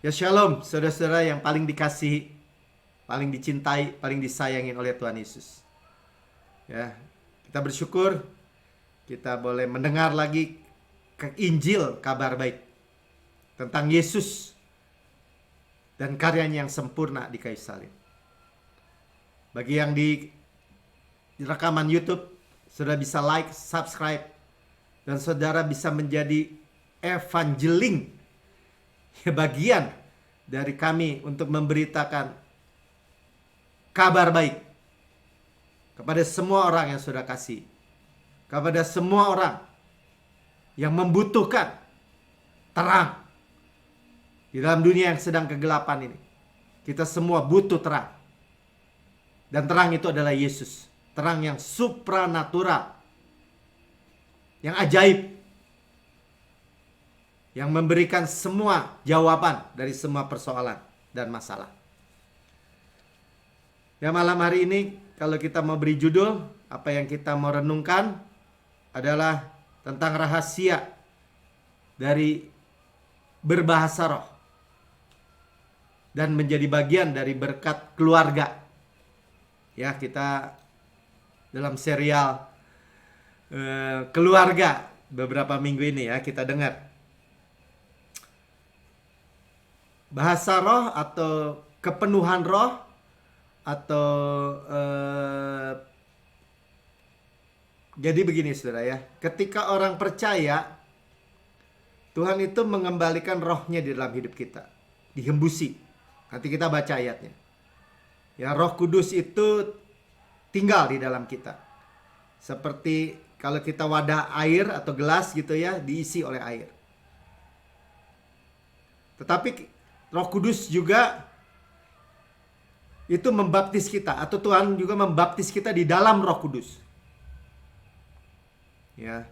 Ya shalom, saudara-saudara yang paling dikasihi, paling dicintai, paling disayangin oleh Tuhan Yesus. Ya, kita bersyukur kita boleh mendengar lagi ke Injil, kabar baik tentang Yesus dan karyanya yang sempurna di kayu salib. Bagi yang di rekaman YouTube, saudara bisa like, subscribe, dan saudara bisa menjadi evangeling, bagian dari kami untuk memberitakan kabar baik kepada semua orang yang sudah kasih, kepada semua orang yang membutuhkan terang di dalam dunia yang sedang kegelapan ini. Kita semua butuh terang, dan terang itu adalah Yesus, terang yang supranatural, yang ajaib, yang memberikan semua jawaban dari semua persoalan dan masalah. Ya, malam hari ini kalau kita mau beri judul, apa yang kita mau renungkan adalah tentang rahasia dari berbahasa roh dan menjadi bagian dari berkat keluarga. Ya, kita dalam serial keluarga beberapa minggu ini ya kita dengar bahasa roh atau kepenuhan roh atau jadi begini saudara ya, ketika orang percaya, Tuhan itu mengembalikan rohnya di dalam hidup kita, dihembusi. Nanti kita baca ayatnya. Ya, Roh Kudus itu tinggal di dalam kita. Seperti kalau kita wadah air atau gelas gitu ya, diisi oleh air. Tetapi Roh Kudus juga itu membaptis kita, atau Tuhan juga membaptis kita di dalam Roh Kudus. Ya.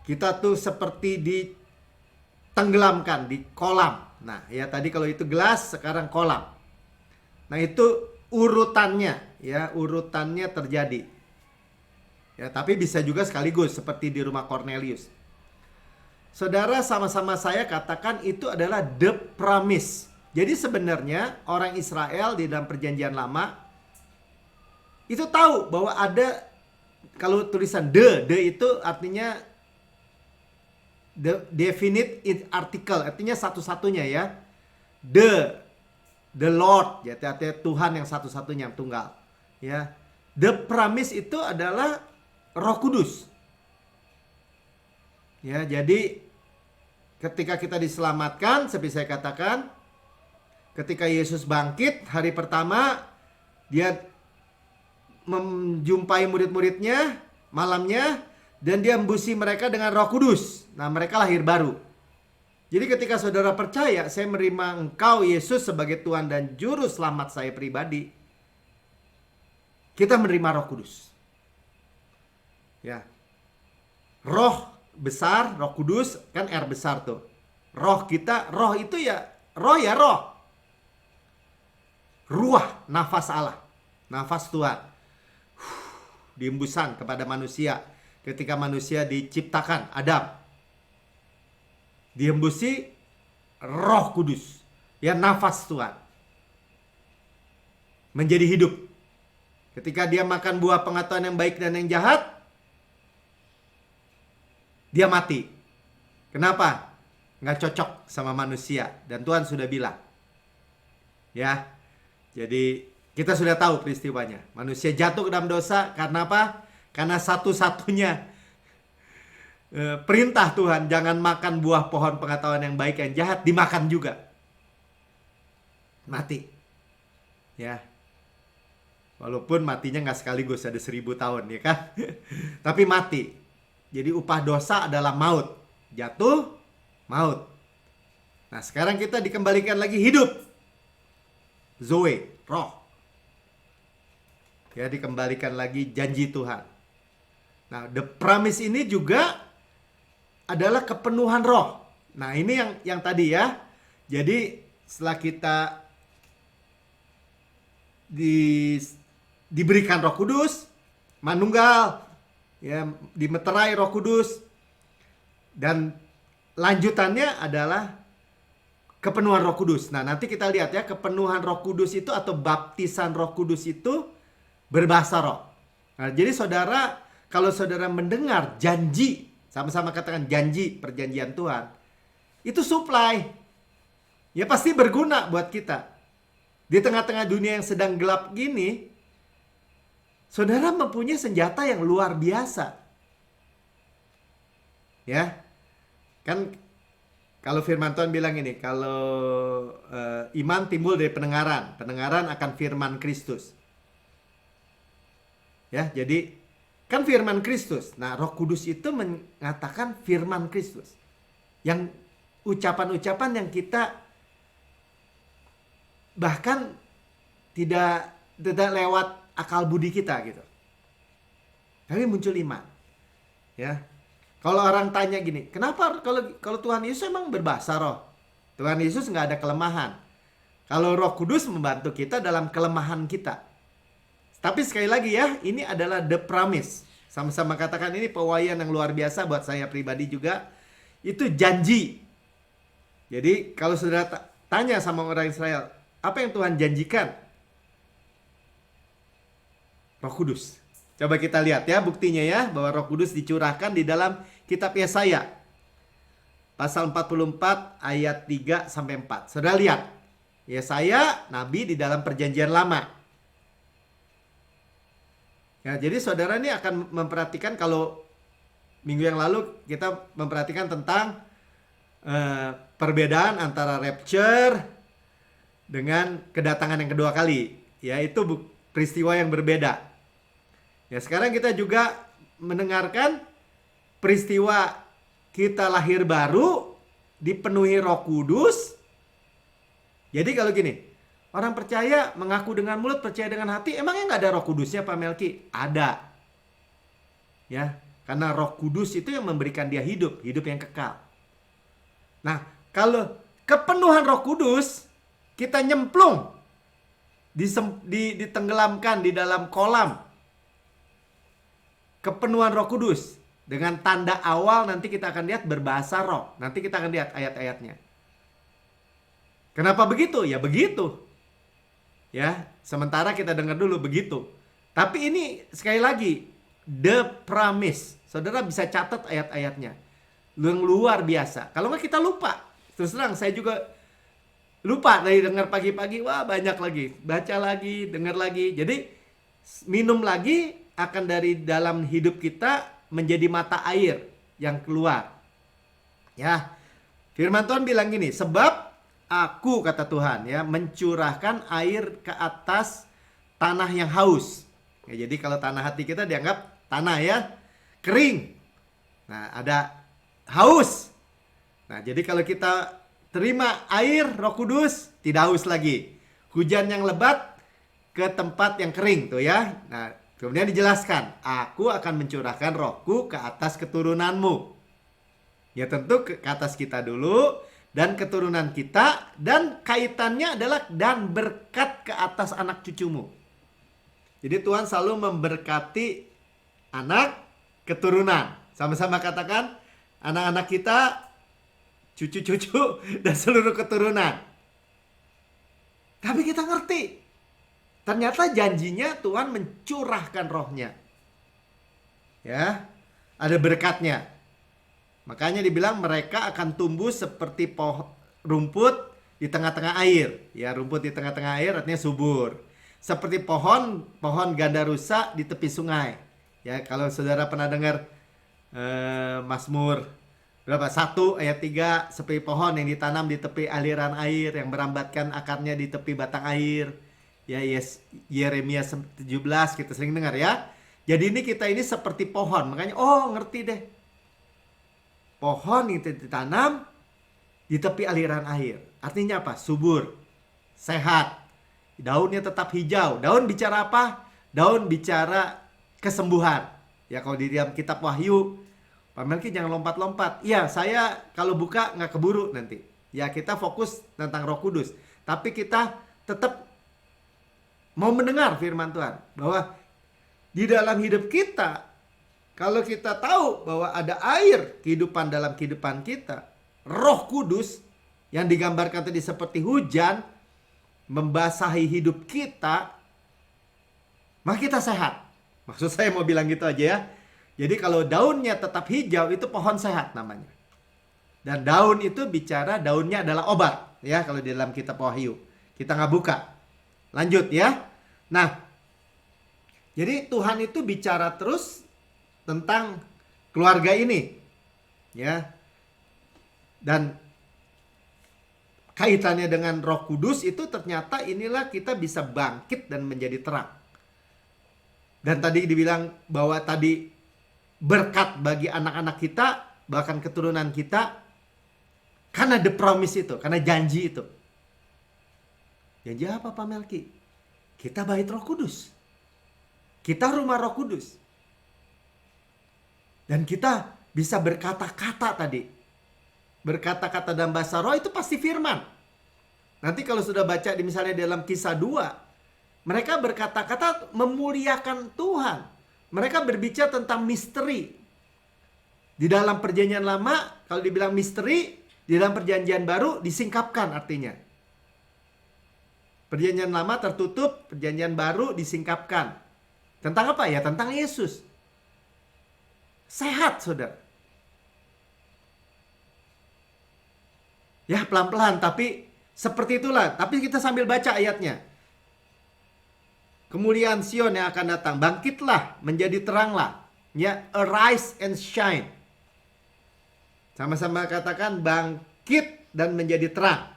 Kita tuh seperti ditenggelamkan di kolam. Nah, ya tadi kalau itu gelas, sekarang kolam. Nah, itu urutannya, ya, urutannya terjadi. Ya, tapi bisa juga sekaligus seperti di rumah Cornelius. Saudara, sama-sama saya katakan itu adalah the promise. Jadi sebenarnya orang Israel di dalam perjanjian lama itu tahu bahwa ada, kalau tulisan the itu artinya the definite article, artinya satu-satunya ya. The Lord, ya artinya Tuhan yang satu-satunya, yang tunggal. Ya. The promise itu adalah Roh Kudus. Ya, jadi ketika kita diselamatkan, seperti saya katakan, ketika Yesus bangkit hari pertama, dia menjumpai murid-muridnya malamnya, dan dia membusi mereka dengan Roh Kudus. Nah, mereka lahir baru. Jadi ketika saudara percaya, saya menerima engkau Yesus sebagai Tuhan dan Juru Selamat saya pribadi, kita menerima Roh Kudus. Ya. Roh besar, Roh Kudus, kan R besar tuh. Roh kita, roh itu ya roh, ya roh. Ruah, nafas Allah, nafas Tuhan, dihembuskan kepada manusia ketika manusia diciptakan, Adam. Dihembusi Roh Kudus, ya nafas Tuhan, menjadi hidup. Ketika dia makan buah pengetahuan yang baik dan yang jahat, dia mati. Kenapa? Nggak cocok sama manusia, dan Tuhan sudah bilang. Ya, jadi kita sudah tahu peristiwanya. Manusia jatuh ke dalam dosa karena apa? Karena satu-satunya perintah Tuhan, jangan makan buah pohon pengetahuan yang baik yang jahat, dimakan juga. Mati. Ya. Walaupun matinya nggak sekaligus, ada 1000 tahun ya kan. Tapi mati. Jadi upah dosa adalah maut. Jatuh, maut. Nah, sekarang kita dikembalikan lagi hidup. Zoe, roh. Ya, dikembalikan lagi janji Tuhan. Nah, the promise ini juga adalah kepenuhan roh. Nah, ini yang tadi ya. Jadi setelah kita diberikan Roh Kudus, manunggal, ya, dimeterai Roh Kudus, dan lanjutannya adalah kepenuhan Roh Kudus. Nah, nanti kita lihat ya, kepenuhan Roh Kudus itu atau baptisan Roh Kudus itu berbahasa roh. Nah, jadi saudara, kalau saudara mendengar janji, sama-sama katakan janji, perjanjian Tuhan, itu supply. Ya pasti berguna buat kita. Di tengah-tengah dunia yang sedang gelap gini, saudara mempunyai senjata yang luar biasa. Ya, kan kalau firman Tuhan bilang ini, kalau iman timbul dari pendengaran, pendengaran akan firman Kristus. Ya, jadi kan firman Kristus. Nah, Roh Kudus itu mengatakan firman Kristus. Yang ucapan-ucapan yang kita bahkan tidak lewat akal budi kita gitu. Tapi muncul iman. Ya. Kalau orang tanya gini, kenapa kalau Tuhan Yesus emang berbahasa roh? Tuhan Yesus nggak ada kelemahan. Kalau Roh Kudus membantu kita dalam kelemahan kita. Tapi sekali lagi ya, ini adalah the promise. Sama-sama katakan ini pewahyuan yang luar biasa buat saya pribadi juga. Itu janji. Jadi kalau saudara tanya sama orang Israel, apa yang Tuhan janjikan? Roh Kudus. Coba kita lihat ya buktinya ya, bahwa Roh Kudus dicurahkan di dalam kitab Yesaya. Pasal 44 ayat 3 sampai 4. Saudara lihat. Yesaya nabi di dalam perjanjian lama. Ya, jadi saudara ini akan memperhatikan, kalau minggu yang lalu kita memperhatikan tentang perbedaan antara rapture dengan kedatangan yang kedua kali. Ya, itu peristiwa yang berbeda. Ya, sekarang kita juga mendengarkan peristiwa kita lahir baru, dipenuhi Roh Kudus. Jadi kalau gini, orang percaya mengaku dengan mulut, percaya dengan hati, emangnya nggak ada Roh Kudusnya Pak Melki? Ada. Ya, karena Roh Kudus itu yang memberikan dia hidup yang kekal. Nah, kalau kepenuhan Roh Kudus, kita nyemplung, ditenggelamkan di dalam kolam kepenuhan Roh Kudus. Dengan tanda awal nanti kita akan lihat berbahasa roh. Nanti kita akan lihat ayat-ayatnya. Kenapa begitu? Ya begitu. Ya, sementara kita dengar dulu begitu. Tapi ini sekali lagi, the promise. Saudara bisa catat ayat-ayatnya. Yang luar biasa. Kalau nggak kita lupa. Terus terang, saya juga lupa dari dengar pagi-pagi. Wah, banyak lagi. Baca lagi, dengar lagi. Jadi, minum lagi akan dari dalam hidup kita menjadi mata air yang keluar. Ya, firman Tuhan bilang gini, sebab aku, kata Tuhan ya, mencurahkan air ke atas tanah yang haus. Ya, jadi kalau tanah hati kita dianggap tanah ya, kering. Nah, ada haus. Nah, jadi kalau kita terima air Roh Kudus, tidak haus lagi. Hujan yang lebat ke tempat yang kering tuh ya. Nah, kemudian dijelaskan, aku akan mencurahkan rohku ke atas keturunanmu. Ya tentu ke atas kita dulu, dan keturunan kita, dan kaitannya adalah dan berkat ke atas anak cucumu. Jadi Tuhan selalu memberkati anak keturunan. Sama-sama katakan, anak-anak kita, cucu-cucu, dan seluruh keturunan. Tapi kita ngerti, ternyata janjinya Tuhan mencurahkan rohnya. Ya, ada berkatnya. Makanya dibilang mereka akan tumbuh seperti rumput di tengah-tengah air. Ya, rumput di tengah-tengah air artinya subur. Seperti pohon ganda rusa di tepi sungai. Ya, kalau saudara pernah dengar Mazmur berapa? 1 ayat 3, seperti pohon yang ditanam di tepi aliran air, yang merambatkan akarnya di tepi batang air. Ya, Yeremia 17 kita sering dengar ya. Jadi kita ini seperti pohon. Makanya ngerti deh. Pohon itu ditanam di tepi aliran air. Artinya apa? Subur, sehat. Daunnya tetap hijau. Daun bicara apa? Daun bicara kesembuhan. Ya, kalau di dalam kitab Wahyu, Pak Melki jangan lompat-lompat. Ya, saya kalau buka nggak keburu nanti. Ya, kita fokus tentang Roh Kudus. Tapi kita tetap mau mendengar firman Tuhan, bahwa di dalam hidup kita, kalau kita tahu bahwa ada air kehidupan dalam kehidupan kita, Roh Kudus yang digambarkan tadi seperti hujan membasahi hidup kita, maka kita sehat. Maksud saya mau bilang gitu aja ya. Jadi kalau daunnya tetap hijau itu pohon sehat namanya. Dan daun itu bicara daunnya adalah obat ya kalau di dalam kitab Wahyu. Kita nggak buka. Lanjut ya. Nah, jadi Tuhan itu bicara terus tentang keluarga ini. Ya. Dan kaitannya dengan Roh Kudus itu ternyata inilah kita bisa bangkit dan menjadi terang. Dan tadi dibilang bahwa tadi berkat bagi anak-anak kita, bahkan keturunan kita, karena the promise itu, karena janji itu. Janji apa Pak Melki? Kita bait Roh Kudus. Kita rumah Roh Kudus. Dan kita bisa berkata-kata tadi. Berkata-kata dalam bahasa roh itu pasti firman. Nanti kalau sudah baca di misalnya dalam Kisah 2, mereka berkata-kata memuliakan Tuhan. Mereka berbicara tentang misteri. Di dalam perjanjian lama, kalau dibilang misteri, di dalam perjanjian baru disingkapkan artinya. Perjanjian lama tertutup, perjanjian baru disingkapkan. Tentang apa ya? Tentang Yesus. Sehat, saudara. Ya, pelan-pelan, tapi seperti itulah. Tapi kita sambil baca ayatnya. Kemuliaan Sion yang akan datang. Bangkitlah, menjadi teranglah. Ya, arise and shine. Sama-sama katakan bangkit dan menjadi terang.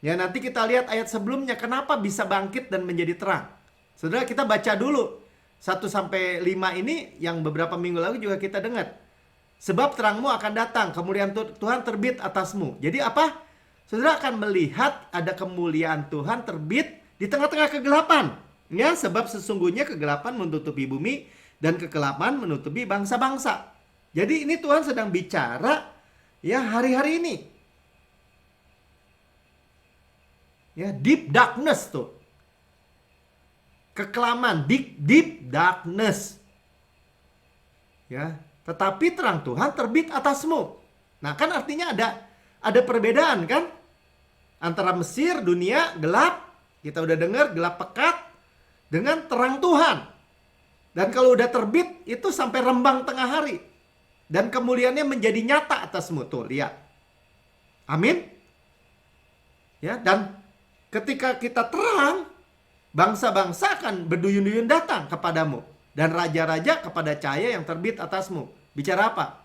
Ya, nanti kita lihat ayat sebelumnya. Kenapa bisa bangkit dan menjadi terang? Saudara, kita baca dulu. 1-5 ini yang beberapa minggu lalu juga kita dengar. Sebab terangmu akan datang, kemuliaan Tuhan terbit atasmu. Jadi apa? Saudara akan melihat ada kemuliaan Tuhan terbit di tengah-tengah kegelapan. Ya, sebab sesungguhnya kegelapan menutupi bumi dan kegelapan menutupi bangsa-bangsa. Jadi ini Tuhan sedang bicara ya hari-hari ini. Ya, deep darkness tuh. Kekelaman, deep darkness. Ya, tetapi terang Tuhan terbit atasmu. Nah, kan artinya ada perbedaan kan? Antara Mesir, dunia gelap, kita udah dengar gelap pekat, dengan terang Tuhan. Dan kalau udah terbit, itu sampai rembang tengah hari. Dan kemuliaannya menjadi nyata atasmu. Tuh, lihat. Amin. Ya, dan ketika kita terang, bangsa-bangsa akan berduyun-duyun datang kepadamu. Dan raja-raja kepada cahaya yang terbit atasmu. Bicara apa?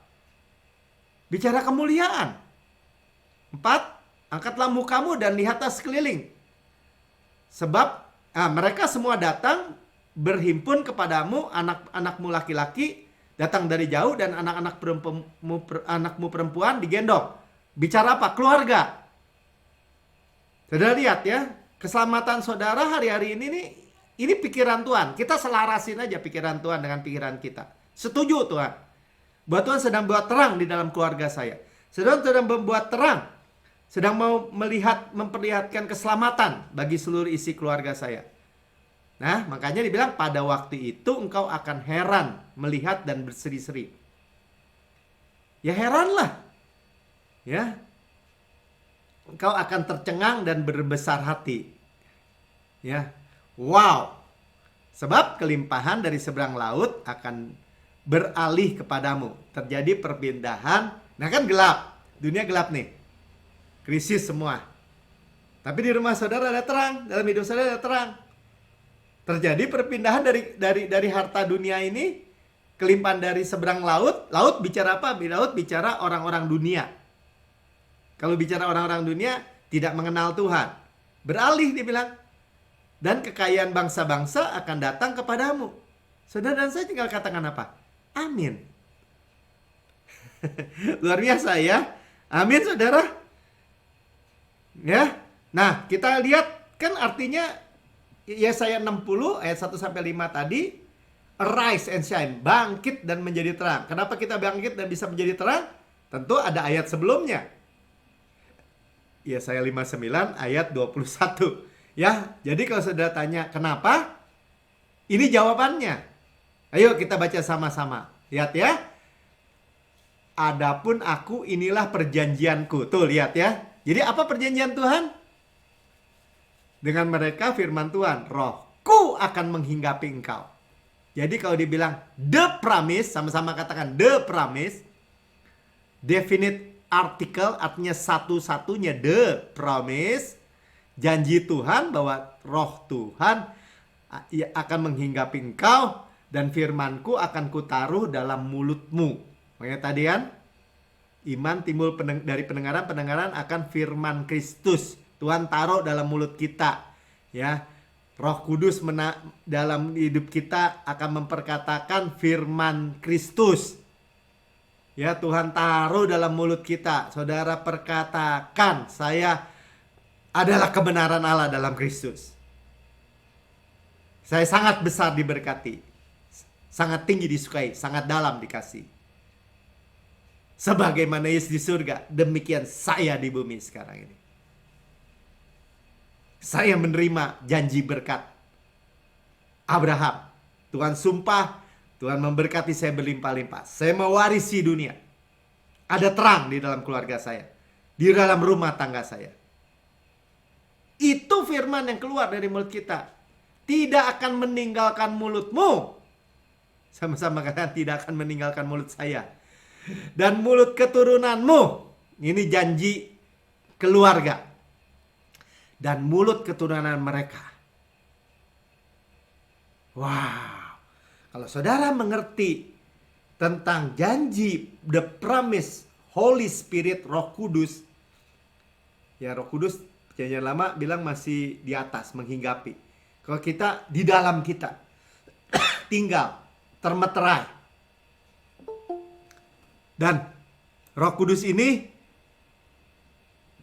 Bicara kemuliaan. 4, angkatlah mukamu dan lihatlah sekeliling. Sebab mereka semua datang berhimpun kepadamu, anak-anakmu laki-laki datang dari jauh dan anakmu perempuan digendong. Bicara apa? Keluarga. Saudara lihat ya, keselamatan saudara hari-hari ini nih, ini pikiran Tuhan. Kita selarasin aja pikiran Tuhan dengan pikiran kita. Setuju Tuhan. Bahwa Tuhan sedang buat terang di dalam keluarga saya. Sedang membuat terang. Sedang mau memperlihatkan keselamatan bagi seluruh isi keluarga saya. Nah, makanya dibilang pada waktu itu engkau akan heran melihat dan berseri-seri. Ya heranlah. Ya. Engkau akan tercengang dan berbesar hati. Ya. Wow. Sebab kelimpahan dari seberang laut akan beralih kepadamu. Terjadi perpindahan. Nah kan gelap. Dunia gelap nih. Krisis semua. Tapi di rumah saudara ada terang. Dalam hidup saudara ada terang. Terjadi perpindahan dari harta dunia ini. Kelimpahan dari seberang laut. Laut bicara apa? Laut bicara orang-orang dunia. Kalau bicara orang-orang dunia, tidak mengenal Tuhan. Beralih dibilang. Dan kekayaan bangsa-bangsa akan datang kepadamu. Saudara dan saya tinggal katakan apa? Amin. Luar biasa ya. Amin saudara. Ya. Nah kita lihat kan artinya Yesaya 60 ayat 1-5 tadi. Arise and shine. Bangkit dan menjadi terang. Kenapa kita bangkit dan bisa menjadi terang? Tentu ada ayat sebelumnya. Yesaya 59 ayat 21. Ya, jadi kalau saudara tanya kenapa? Ini jawabannya. Ayo kita baca sama-sama. Lihat ya. Adapun aku inilah perjanjianku. Tuh lihat ya. Jadi apa perjanjian Tuhan? Dengan mereka firman Tuhan, Rohku akan menghinggapi engkau. Jadi kalau dibilang the promise, sama-sama katakan the promise, definite article artinya satu-satunya the promise, janji Tuhan bahwa roh Tuhan akan menghinggapi engkau dan firmanku akan kutaruh dalam mulutmu. Makanya tadi kan, iman timbul dari pendengaran, pendengaran akan firman Kristus. Tuhan taruh dalam mulut kita, ya. Roh Kudus dalam hidup kita akan memperkatakan firman Kristus. Ya, Tuhan taruh dalam mulut kita. Saudara perkatakan, saya adalah kebenaran Allah dalam Kristus. Saya sangat besar diberkati, sangat tinggi disukai, sangat dalam dikasih. Sebagaimana Yesus di surga, demikian saya di bumi sekarang ini. Saya menerima janji berkat Abraham. Tuhan sumpah, Tuhan memberkati saya berlimpah-limpah. Saya mewarisi dunia. Ada terang di dalam keluarga saya, di dalam rumah tangga saya. Itu firman yang keluar dari mulut kita. Tidak akan meninggalkan mulutmu. Sama-sama katakan, tidak akan meninggalkan mulut saya. Dan mulut keturunanmu. Ini janji keluarga. Dan mulut keturunan mereka. Wow. Kalau saudara mengerti tentang janji, the promise, Holy Spirit, Roh Kudus. Ya, Roh Kudus perjanjian lama bilang masih di atas, menghinggapi. Kalau kita di dalam kita tinggal, termeterai. Dan Roh Kudus ini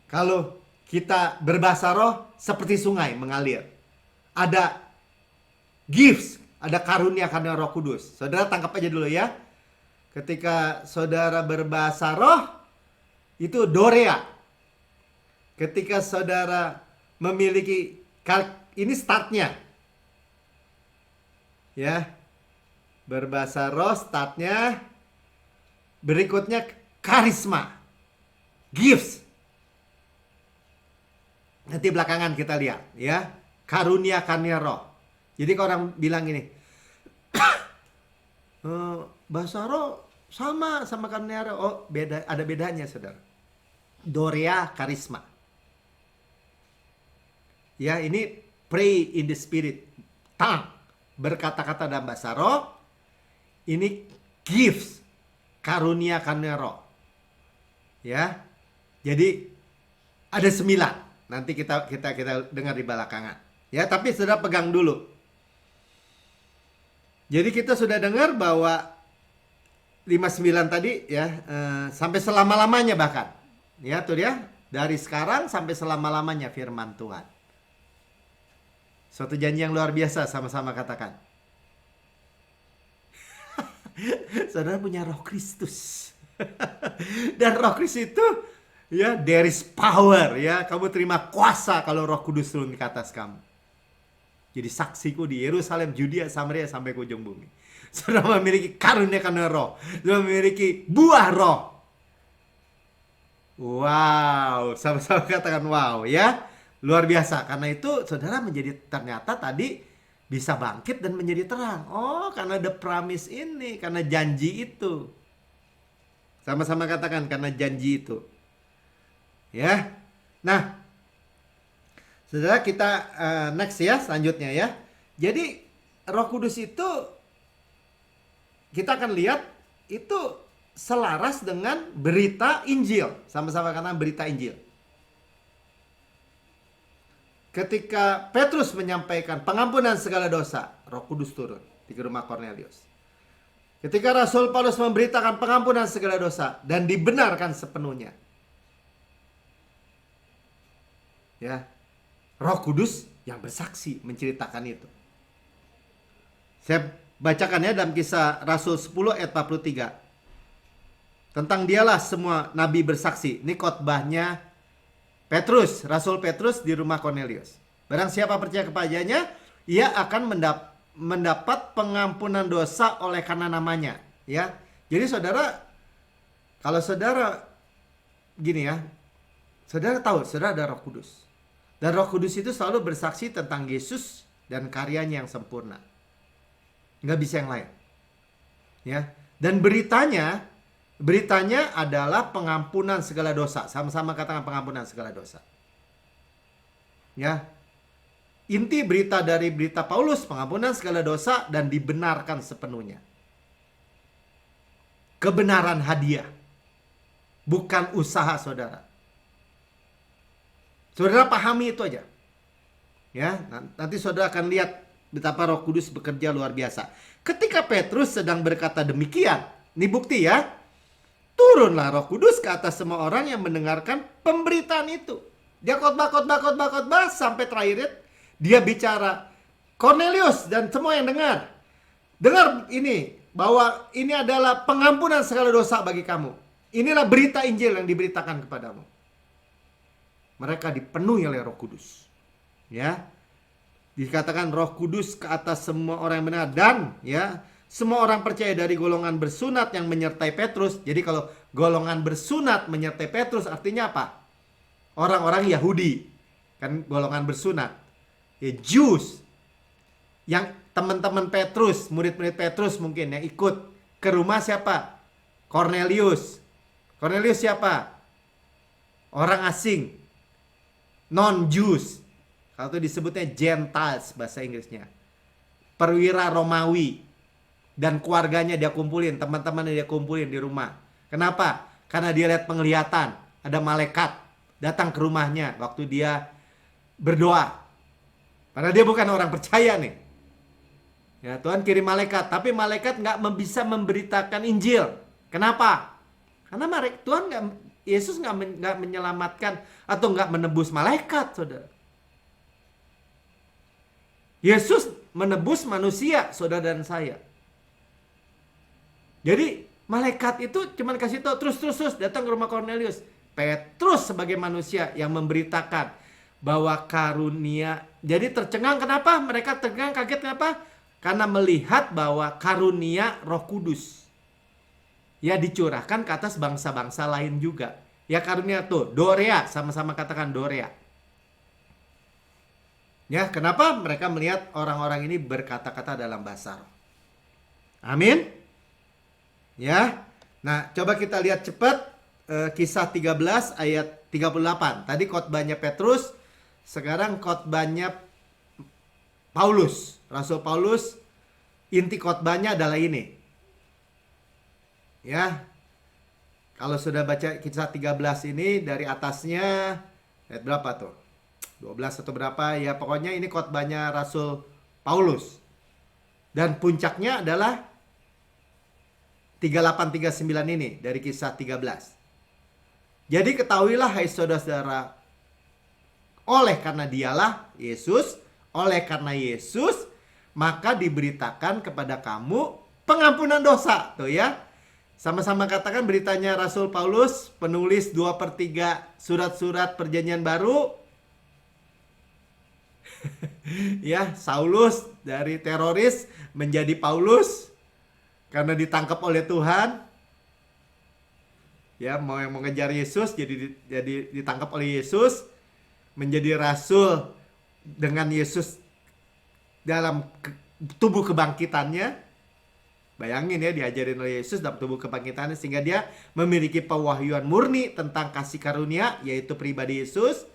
kalau kita berbahasa roh seperti sungai mengalir. Ada gifts, ada karunia karena Roh Kudus. Saudara tangkap aja dulu ya. Ketika saudara berbahasa roh, itu dorea. Ketika saudara memiliki, ini startnya. Ya. Berbahasa roh startnya. Berikutnya karisma. Gifts. Nanti belakangan kita lihat ya. Karunia karena roh. Jadi kalau orang bilang ini, bahasa roh sama karunia roh. Oh, beda, ada bedanya saudara. Dorea karisma. Ya, ini pray in the spirit. Berkata-kata dalam bahasa roh. Ini gifts. Karunia karena roh. Ya. Jadi ada 9. Nanti kita dengar di belakangan. Ya, tapi sudah pegang dulu. Jadi kita sudah dengar bahwa 59 tadi ya, sampai selama-lamanya bahkan. Ya, tuh dia, dari sekarang sampai selama-lamanya firman Tuhan. Suatu janji yang luar biasa, sama-sama katakan. Saudara punya Roh Kristus. Dan Roh Kristus itu, ya, there is power, ya. Kamu terima kuasa kalau Roh Kudus turun ke atas kamu. Jadi saksiku di Yerusalem, Judea, Samaria sampai ke ujung bumi. Saudara memiliki karunia karena roh. Saudara memiliki buah roh. Wow, sama-sama katakan wow, ya. Luar biasa. Karena itu saudara menjadi ternyata tadi bisa bangkit dan menjadi terang. Oh, karena the promise ini, karena janji itu. Sama-sama katakan karena janji itu. Ya. Nah, saudara kita next ya, selanjutnya ya. Jadi Roh Kudus itu kita akan lihat itu selaras dengan berita Injil. Sama-sama katakan berita Injil. Ketika Petrus menyampaikan pengampunan segala dosa, Roh Kudus turun di rumah Kornelius. Ketika Rasul Paulus memberitakan pengampunan segala dosa dan dibenarkan sepenuhnya. Ya. Roh Kudus yang bersaksi menceritakan itu. Saya bacakan ya dalam Kisah Rasul 10 ayat 43. Tentang dialah semua nabi bersaksi. Ini khotbahnya Petrus, Rasul Petrus di rumah Kornelius. Barang siapa percaya kepadanya, ia akan mendapat pengampunan dosa oleh karena namanya. Ya, jadi saudara, kalau saudara gini ya, Saudara tahu, saudara ada Roh Kudus. Dan Roh Kudus itu selalu bersaksi tentang Yesus dan karyanya yang sempurna. Nggak bisa yang lain. Ya. Dan beritanya adalah pengampunan segala dosa. Sama-sama katakan pengampunan segala dosa. Ya. Inti berita dari berita Paulus, pengampunan segala dosa dan dibenarkan sepenuhnya. Kebenaran hadiah. Bukan usaha saudara. Saudara pahami itu aja. Ya, nanti saudara akan lihat betapa Roh Kudus bekerja luar biasa. Ketika Petrus sedang berkata demikian, ini bukti ya. Turunlah Roh Kudus ke atas semua orang yang mendengarkan pemberitaan itu. Dia khotbah sampai terakhir dia bicara, Cornelius dan semua yang dengar. Dengar ini, bahwa ini adalah pengampunan segala dosa bagi kamu. Inilah berita Injil yang diberitakan kepadamu. Mereka dipenuhi oleh Roh Kudus. Ya. Dikatakan Roh Kudus ke atas semua orang yang benar. Dan ya, semua orang percaya dari golongan bersunat yang menyertai Petrus. Jadi kalau golongan bersunat menyertai Petrus artinya apa? Orang-orang Yahudi. Kan golongan bersunat. Ya, Jews. Yang teman-teman Petrus, murid-murid Petrus mungkin yang ikut ke rumah siapa? Cornelius. Cornelius siapa? Orang asing. Non-Jews. Kalau itu disebutnya Gentiles bahasa Inggrisnya. Perwira Romawi. Dan keluarganya dia kumpulin. Teman-temannya dia kumpulin di rumah. Kenapa? Karena dia lihat penglihatan. Ada malaikat datang ke rumahnya waktu dia berdoa. Karena dia bukan orang percaya nih. Ya, Tuhan kirim malaikat. Tapi malaikat nggak bisa memberitakan Injil. Kenapa? Karena Yesus nggak menyelamatkan atau nggak menebus malaikat, saudara. Yesus menebus manusia, saudara dan saya. Jadi malaikat itu cuma kasih tahu terus datang ke rumah Cornelius. Petrus sebagai manusia yang memberitakan bahwa karunia. Jadi tercengang, kenapa? Mereka tercengang, kaget kenapa? Karena melihat bahwa karunia Roh Kudus ya dicurahkan ke atas bangsa-bangsa lain juga. Ya karunia tuh, Dorea, sama-sama katakan Dorea. Ya, kenapa? Mereka melihat orang-orang ini berkata-kata dalam bahasa roh. Amin. Ya. Nah, coba kita lihat cepat Kisah 13 ayat 38. Tadi khotbahnya Petrus, sekarang khotbahnya Paulus. Rasul Paulus, inti khotbahnya adalah ini. Ya. Kalau sudah baca Kisah 13 ini dari atasnya ayat berapa tuh? 12 atau berapa? Ya pokoknya ini khotbahnya Rasul Paulus. Dan puncaknya adalah 38-39 ini dari Kisah 13. Jadi ketahuilah hai saudara-saudara, oleh karena dialah Yesus, oleh karena Yesus, maka diberitakan kepada kamu pengampunan dosa. Tuh ya. Sama-sama katakan beritanya Rasul Paulus, penulis 2/3 surat-surat perjanjian baru. Ya, Saulus dari teroris menjadi Paulus karena ditangkap oleh Tuhan. Ya, mau ngejar Yesus jadi ditangkap oleh Yesus, menjadi rasul dengan Yesus dalam tubuh kebangkitannya. Bayangin ya, diajarin oleh Yesus dalam tubuh kebangkitannya sehingga dia memiliki pewahyuan murni tentang kasih karunia, yaitu pribadi Yesus.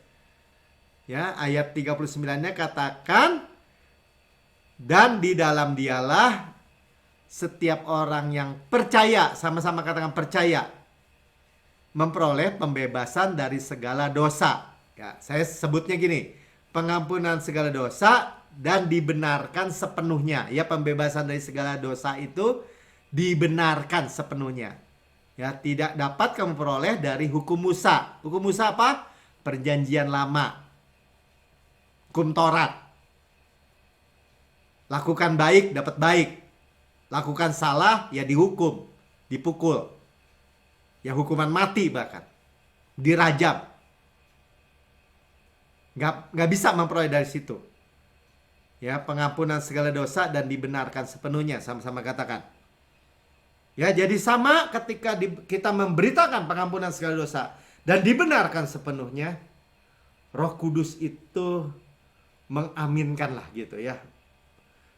Ya, ayat 39-nya katakan, dan di dalam dialah setiap orang yang percaya, sama-sama katakan percaya, memperoleh pembebasan dari segala dosa. Ya, saya sebutnya gini, pengampunan segala dosa dan dibenarkan sepenuhnya. Ya, pembebasan dari segala dosa itu dibenarkan sepenuhnya. Ya, tidak dapat kamu peroleh dari hukum Musa. Hukum Musa apa? Perjanjian lama. Hukum Taurat. Lakukan baik, dapat baik. Lakukan salah, ya dihukum, dipukul. Ya hukuman mati bahkan. Dirajam. Nggak bisa memperoleh dari situ. Ya, pengampunan segala dosa dan dibenarkan sepenuhnya. Sama-sama katakan. Ya, jadi sama ketika kita memberitakan pengampunan segala dosa dan dibenarkan sepenuhnya, Roh Kudus itu mengaminkan lah gitu ya.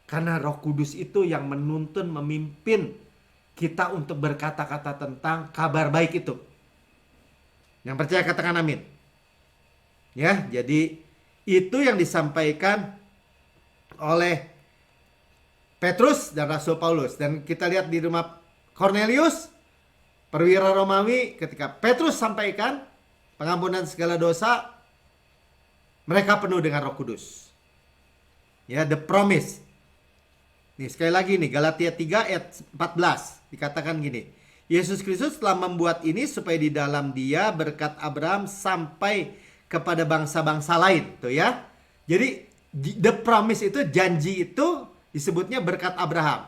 Karena Roh Kudus itu yang menuntun, memimpin kita untuk berkata-kata tentang kabar baik itu. Yang percaya katakan amin. Ya, jadi itu yang disampaikan oleh Petrus dan Rasul Paulus. Dan kita lihat di rumah Cornelius, perwira Romawi, ketika Petrus sampaikan pengampunan segala dosa, mereka penuh dengan Roh Kudus. Ya, the promise. Nih sekali lagi nih, Galatia 3 ayat 14 dikatakan gini. Yesus Kristus telah membuat ini supaya di dalam Dia berkat Abraham sampai kepada bangsa-bangsa lain, tuh ya. Jadi the promise itu, janji itu disebutnya berkat Abraham.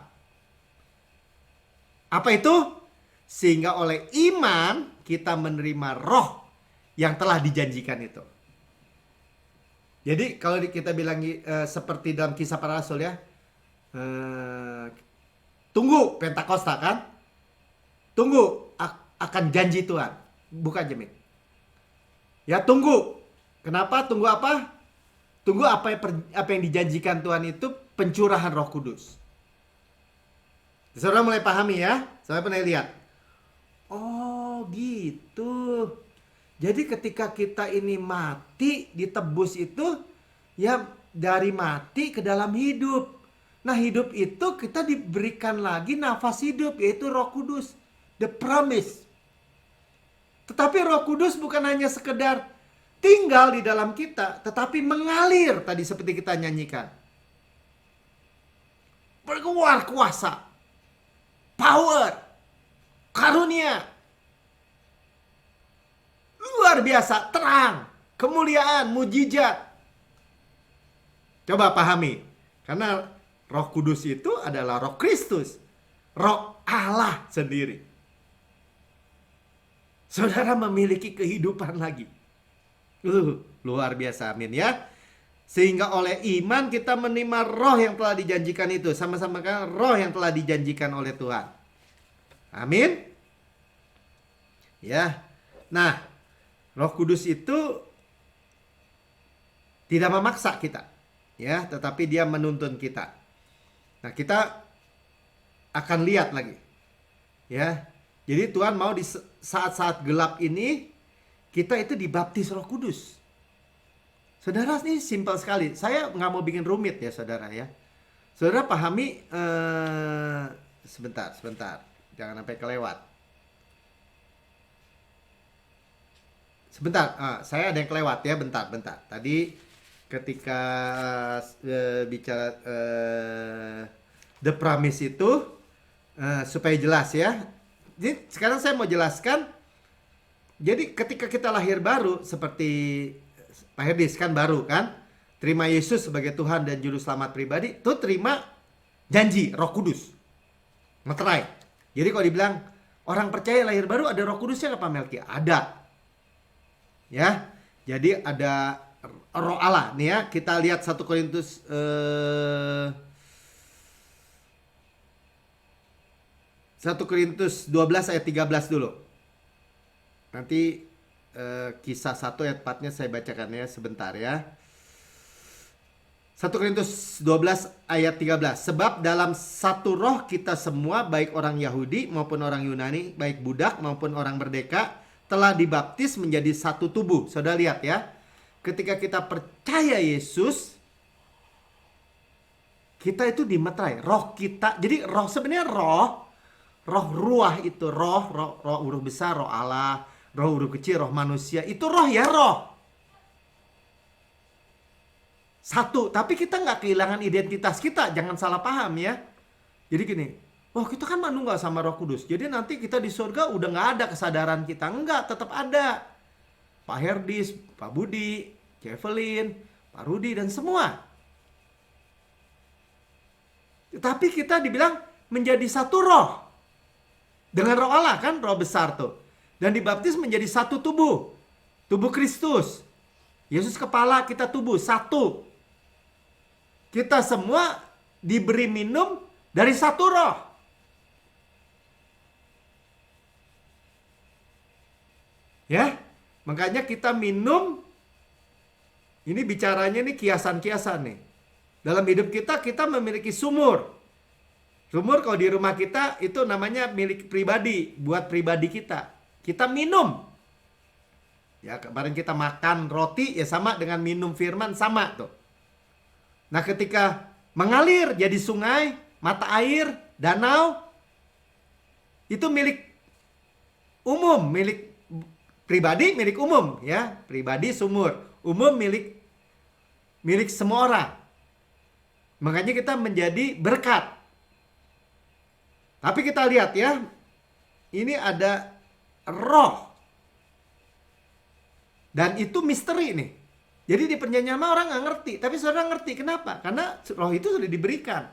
Apa itu? Sehingga oleh iman kita menerima roh yang telah dijanjikan itu. Jadi kalau kita bilang seperti dalam Kisah Para Rasul ya, tunggu Pentakosta kan, tunggu akan janji Tuhan, bukan Jemik. Ya tunggu. Kenapa? Tunggu apa? Tunggu apa yang dijanjikan Tuhan itu, pencurahan Roh Kudus. Saudara mulai pahami ya? Saya pernah lihat. Oh gitu. Jadi ketika kita ini mati, ditebus itu ya dari mati ke dalam hidup. Nah hidup itu kita diberikan lagi nafas hidup, yaitu Roh Kudus. The promise. Tetapi Roh Kudus bukan hanya sekedar tinggal di dalam kita, tetapi mengalir tadi seperti kita nyanyikan. Berkeluar kuasa, power, karunia, luar biasa, terang, kemuliaan, mujizat. Coba pahami, karena Roh Kudus itu adalah Roh Kristus, Roh Allah sendiri. Saudara memiliki kehidupan lagi. Luar biasa, amin ya. Sehingga oleh iman kita menerima roh yang telah dijanjikan itu. Sama-sama kan roh yang telah dijanjikan oleh Tuhan. Amin. Ya. Nah, Roh Kudus itu tidak memaksa kita. Ya, tetapi dia menuntun kita. Nah, kita akan lihat lagi. Ya. Jadi Tuhan mau di saat-saat gelap ini kita itu dibaptis Roh Kudus. Saudara, ini simpel sekali. Saya nggak mau bikin rumit ya saudara ya. Saudara pahami, sebentar. Jangan sampai kelewat. Sebentar, saya ada yang kelewat ya, bentar. Tadi ketika bicara the promise itu, supaya jelas ya. Jadi sekarang saya mau jelaskan. Jadi ketika kita lahir baru, seperti Pak Herdis kan baru kan, terima Yesus sebagai Tuhan dan Juru Selamat pribadi, tuh terima janji Roh Kudus, meterai. Jadi kalau dibilang orang percaya lahir baru ada Roh Kudusnya apa Melki? Ada. Ya, jadi ada Roh Allah nih ya. Kita lihat 1 Korintus 12 ayat 13 dulu. Nanti kisah 1 ayat 4-nya saya bacakan ya sebentar ya. 1 Korintus 12 ayat 13. Sebab dalam satu roh kita semua, baik orang Yahudi maupun orang Yunani, baik budak maupun orang merdeka, telah dibaptis menjadi satu tubuh. Saudara lihat ya. Ketika kita percaya Yesus, kita itu dimeterai. Roh kita, jadi roh sebenarnya roh ruah itu, roh huruf besar, roh Allah, roh huruf kecil, roh manusia, itu roh ya roh. Satu, tapi kita nggak kehilangan identitas kita, jangan salah paham ya. Jadi gini, kita kan manunggal sama Roh Kudus, jadi nanti kita di surga udah nggak ada kesadaran kita, enggak, tetap ada. Pak Herdis, Pak Budi, Kevin, Pak Rudi dan semua. Tapi kita dibilang menjadi satu roh. Dengan roh Allah kan, roh besar tuh. Dan dibaptis menjadi satu tubuh. Tubuh Kristus. Yesus kepala, kita tubuh, satu. Kita semua diberi minum dari satu roh. Ya. Makanya kita minum, ini bicaranya nih kiasan-kiasan nih. Dalam hidup kita memiliki sumur. Sumur kalau di rumah kita itu namanya milik pribadi, buat pribadi kita. Kita minum. Ya, kemarin kita makan roti ya sama dengan minum firman sama tuh. Nah, ketika mengalir jadi sungai, mata air, danau, itu milik umum, milik pribadi, milik umum ya. Pribadi sumur, umum milik semua orang. Makanya kita menjadi berkat. Tapi kita lihat ya, ini ada roh. Dan itu misteri nih. Jadi di perjanjian lama orang nggak ngerti. Tapi saudara ngerti. Kenapa? Karena roh itu sudah diberikan.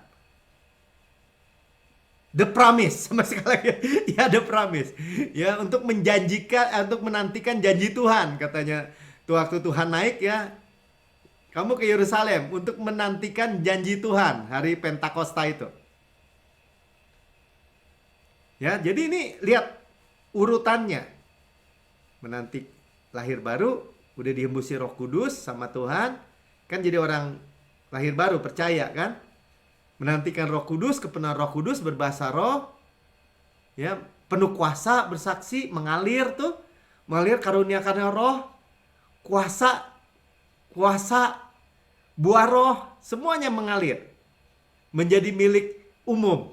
The promise. Sama sekali lagi. Ya, the promise. Ya, untuk menjanjikan, untuk menantikan janji Tuhan. Katanya, waktu Tuhan naik ya, kamu ke Yerusalem untuk menantikan janji Tuhan. Hari Pentakosta itu. Ya, jadi ini lihat urutannya. Menanti lahir baru, udah dihembusi Roh Kudus sama Tuhan, kan jadi orang lahir baru, percaya kan? Menantikan Roh Kudus, kepenuhan Roh Kudus, berbahasa roh, ya, penuh kuasa, bersaksi, mengalir tuh, mengalir karunia-karunia roh, kuasa, buah roh, semuanya mengalir, menjadi milik umum.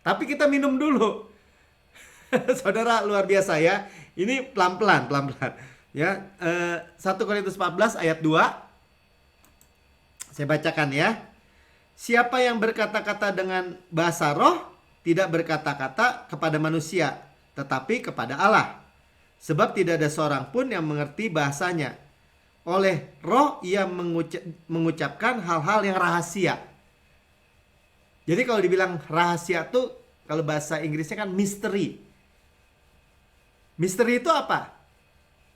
Tapi kita minum dulu. Saudara, luar biasa ya. Ini pelan-pelan. Ya, 1 Korintus 14 ayat 2. Saya bacakan ya. Siapa yang berkata-kata dengan bahasa roh tidak berkata-kata kepada manusia, tetapi kepada Allah. Sebab tidak ada seorang pun yang mengerti bahasanya. Oleh roh ia mengucapkan hal-hal yang rahasia. Jadi kalau dibilang rahasia tuh, kalau bahasa Inggrisnya kan misteri. Misteri itu apa?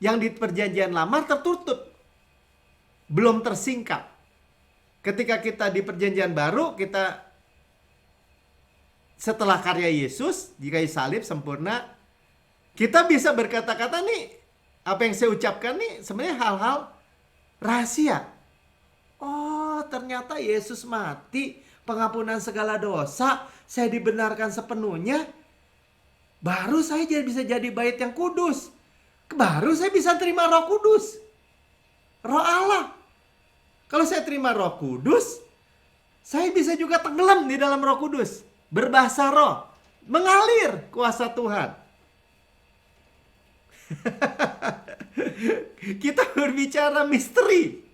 Yang di perjanjian lama tertutup, belum tersingkap. Ketika kita di perjanjian baru, kita setelah karya Yesus di kayu salib sempurna, kita bisa berkata-kata nih, apa yang saya ucapkan nih sebenarnya hal-hal rahasia. Oh, ternyata Yesus mati, pengampunan segala dosa, saya dibenarkan sepenuhnya. Baru saya bisa jadi bait yang kudus. Baru saya bisa terima Roh Kudus. Roh Allah. Kalau saya terima Roh Kudus, saya bisa juga tenggelam di dalam Roh Kudus. Berbahasa roh. Mengalir kuasa Tuhan. Kita berbicara misteri.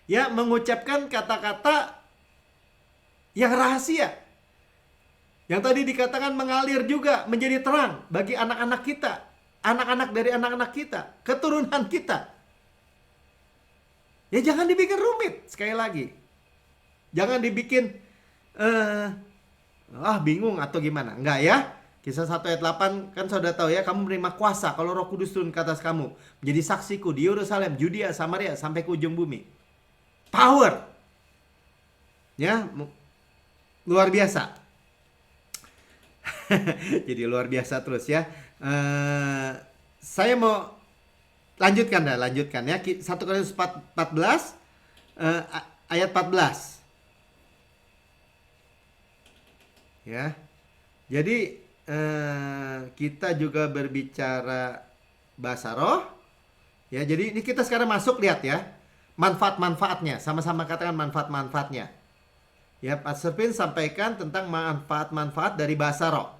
Ya, mengucapkan kata-kata yang rahasia. Yang tadi dikatakan mengalir juga menjadi terang bagi anak-anak kita. Anak-anak dari anak-anak kita. Keturunan kita. Ya jangan dibikin rumit. Sekali lagi. Jangan dibikin bingung atau gimana. Enggak ya. Kisah 1 ayat 8 kan sudah tahu ya. Kamu menerima kuasa kalau Roh Kudus turun ke atas kamu. Menjadi saksiku di Yerusalem, Judea, Samaria sampai ke ujung bumi. Power. Ya. Luar biasa. Jadi luar biasa terus ya. Saya mau lanjutkan ya. 1 Korintus 14 ayat 14. Ya. Jadi kita juga berbicara bahasa roh. Ya, jadi ini kita sekarang masuk, lihat ya. Manfaat-manfaatnya, sama-sama katakan manfaat-manfaatnya. Ya, Pastor Pin sampaikan tentang manfaat-manfaat dari bahasa roh.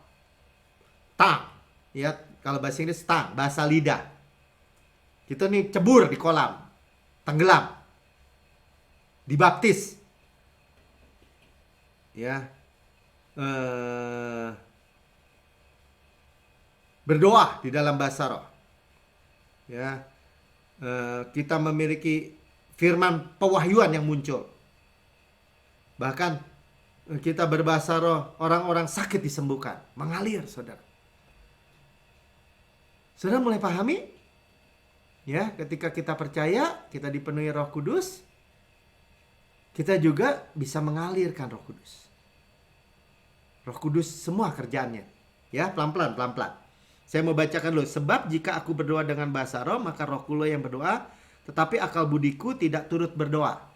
Tang. Ya, kalau bahasa Inggris tang, bahasa lidah. Kita nih cebur di kolam. Tenggelam. Dibaptis. Ya. Berdoa di dalam bahasa roh. Ya. Kita memiliki firman pewahyuan yang muncul. Bahkan kita berbahasa roh, orang-orang sakit disembuhkan. Mengalir, saudara. Saudara mulai pahami? Ya, ketika kita percaya, kita dipenuhi Roh Kudus, kita juga bisa mengalirkan Roh Kudus. Roh Kudus semua kerjaannya. Ya, pelan-pelan. Saya mau bacakan dulu. Sebab jika aku berdoa dengan bahasa roh, maka rohku yang berdoa, tetapi akal budiku tidak turut berdoa.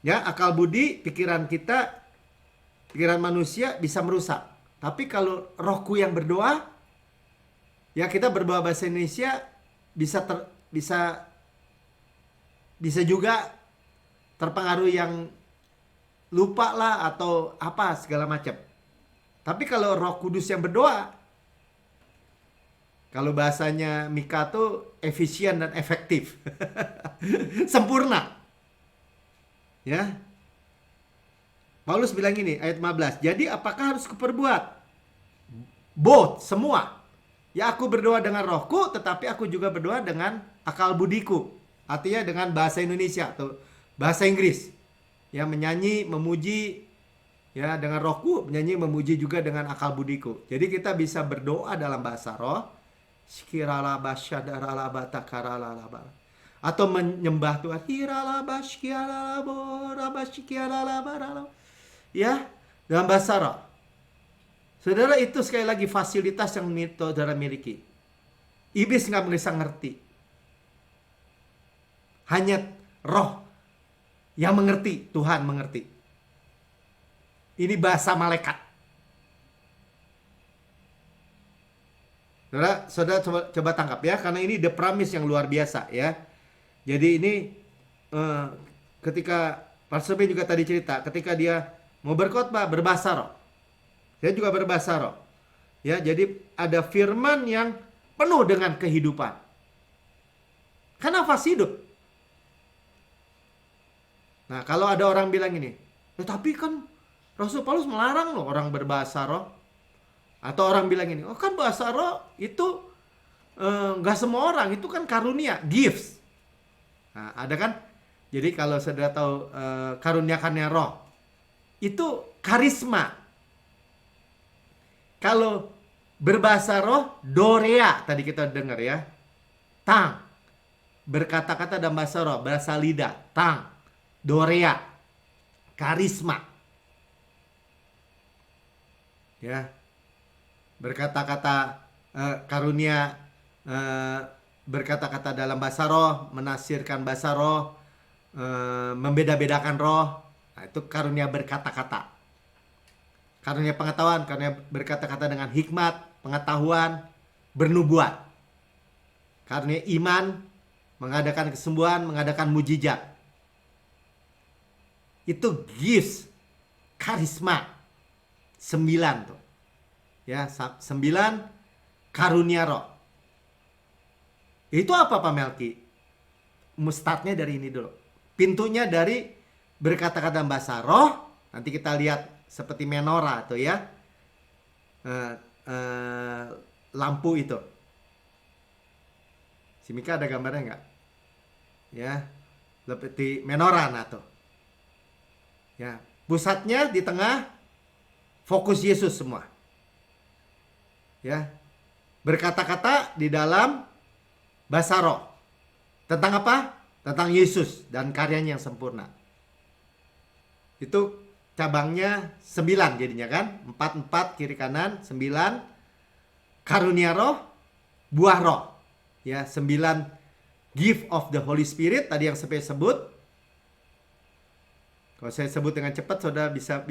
Ya, akal budi, pikiran kita, pikiran manusia bisa merusak. Tapi kalau rohku yang berdoa, ya kita berdoa bahasa Indonesia bisa juga terpengaruh yang lupa lah atau apa segala macam. Tapi kalau Roh Kudus yang berdoa, kalau bahasanya Mika tuh efisien dan efektif. Sempurna. Ya. Paulus bilang ini ayat 15. Jadi apakah harus kuperbuat? Both, semua. Ya aku berdoa dengan rohku, tetapi aku juga berdoa dengan akal budiku. Artinya dengan bahasa Indonesia atau bahasa Inggris. Ya menyanyi, memuji, ya dengan rohku, menyanyi, memuji juga dengan akal budiku. Jadi kita bisa berdoa dalam bahasa roh. Atau menyembah Tuhan. Ya, dalam bahasa roh. Saudara, itu sekali lagi fasilitas yang saudara miliki. Iblis nggak bisa ngerti. Hanya roh yang mengerti, Tuhan mengerti. Ini bahasa malaikat. Saudara coba tangkap ya, karena ini the promise yang luar biasa ya. Jadi ini ketika Pastor Ben juga tadi cerita, ketika dia mau berkhotbah berbahasa roh. Saya juga berbahasa roh. Ya, jadi ada firman yang penuh dengan kehidupan. Kan nafas hidup. Nah, kalau ada orang bilang ini, tapi kan Rasul Paulus melarang loh orang berbahasa roh. Atau orang bilang ini, oh kan bahasa roh itu nggak semua orang, itu kan karunia, gifts. Nah, ada kan? Jadi kalau saudara tahu karuniakannya roh, itu karisma. Kalau berbahasa roh, dorea, tadi kita dengar ya. Tang. Berkata-kata dalam bahasa roh, bahasa lidah, tang. Dorea. Karisma. Ya. Berkata-kata karunia, berkata-kata dalam bahasa roh, menafsirkan bahasa roh, membeda-bedakan roh. Nah, itu karunia berkata-kata. Karunia pengetahuan, karunia berkata-kata dengan hikmat, pengetahuan, bernubuat. Karunia iman, mengadakan kesembuhan, mengadakan mujizat. Itu gifts, karisma. 9 tuh. Ya, 9 karunia roh. Itu apa Pak Melki? Startnya dari ini dulu. Pintunya dari berkata-kata bahasa roh. Nanti kita lihat seperti menorah tuh ya, lampu itu. Si Mika ada gambarnya nggak? Ya, seperti menorah nah tuh. Ya, pusatnya di tengah, fokus Yesus semua. Ya, berkata-kata di dalam bahasa roh. Tentang apa? Tentang Yesus dan karyanya yang sempurna. Itu cabangnya 9 jadinya kan. 4 kiri kanan, 9 karunia roh, buah roh. Ya, 9 gift of the Holy Spirit tadi yang saya sebut. Kalau saya sebut dengan cepat saudara bisa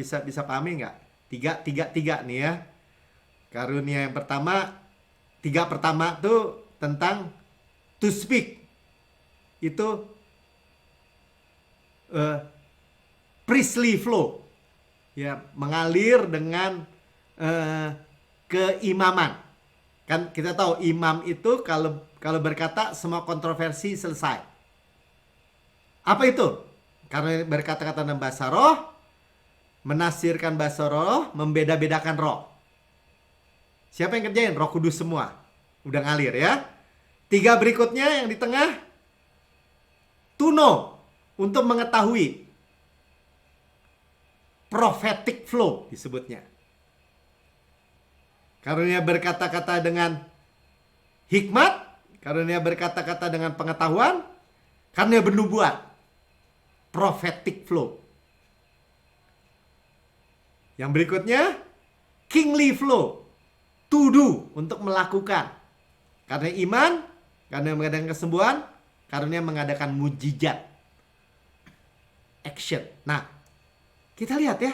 pahami nggak? 3 nih ya. Karunia yang pertama, 3 pertama tuh tentang to speak. Itu priestly flow. Ya, mengalir dengan keimaman. Kan kita tahu imam itu kalau berkata semua kontroversi selesai. Apa itu? Karena berkata-kata dalam bahasa roh, menafsirkan bahasa roh, membeda-bedakan roh. Siapa yang kerjain? Roh Kudus semua. Udah ngalir ya. 3 berikutnya yang di tengah, to know, untuk mengetahui. Prophetic flow disebutnya. Karunia berkata-kata dengan hikmat, karunia berkata-kata dengan pengetahuan, karunia bernubuat. Prophetic flow. Yang berikutnya, kingly flow. To do, untuk melakukan. Karena iman, karena mengadakan kesembuhan, karena mengadakan mujizat. Action. Nah, kita lihat ya.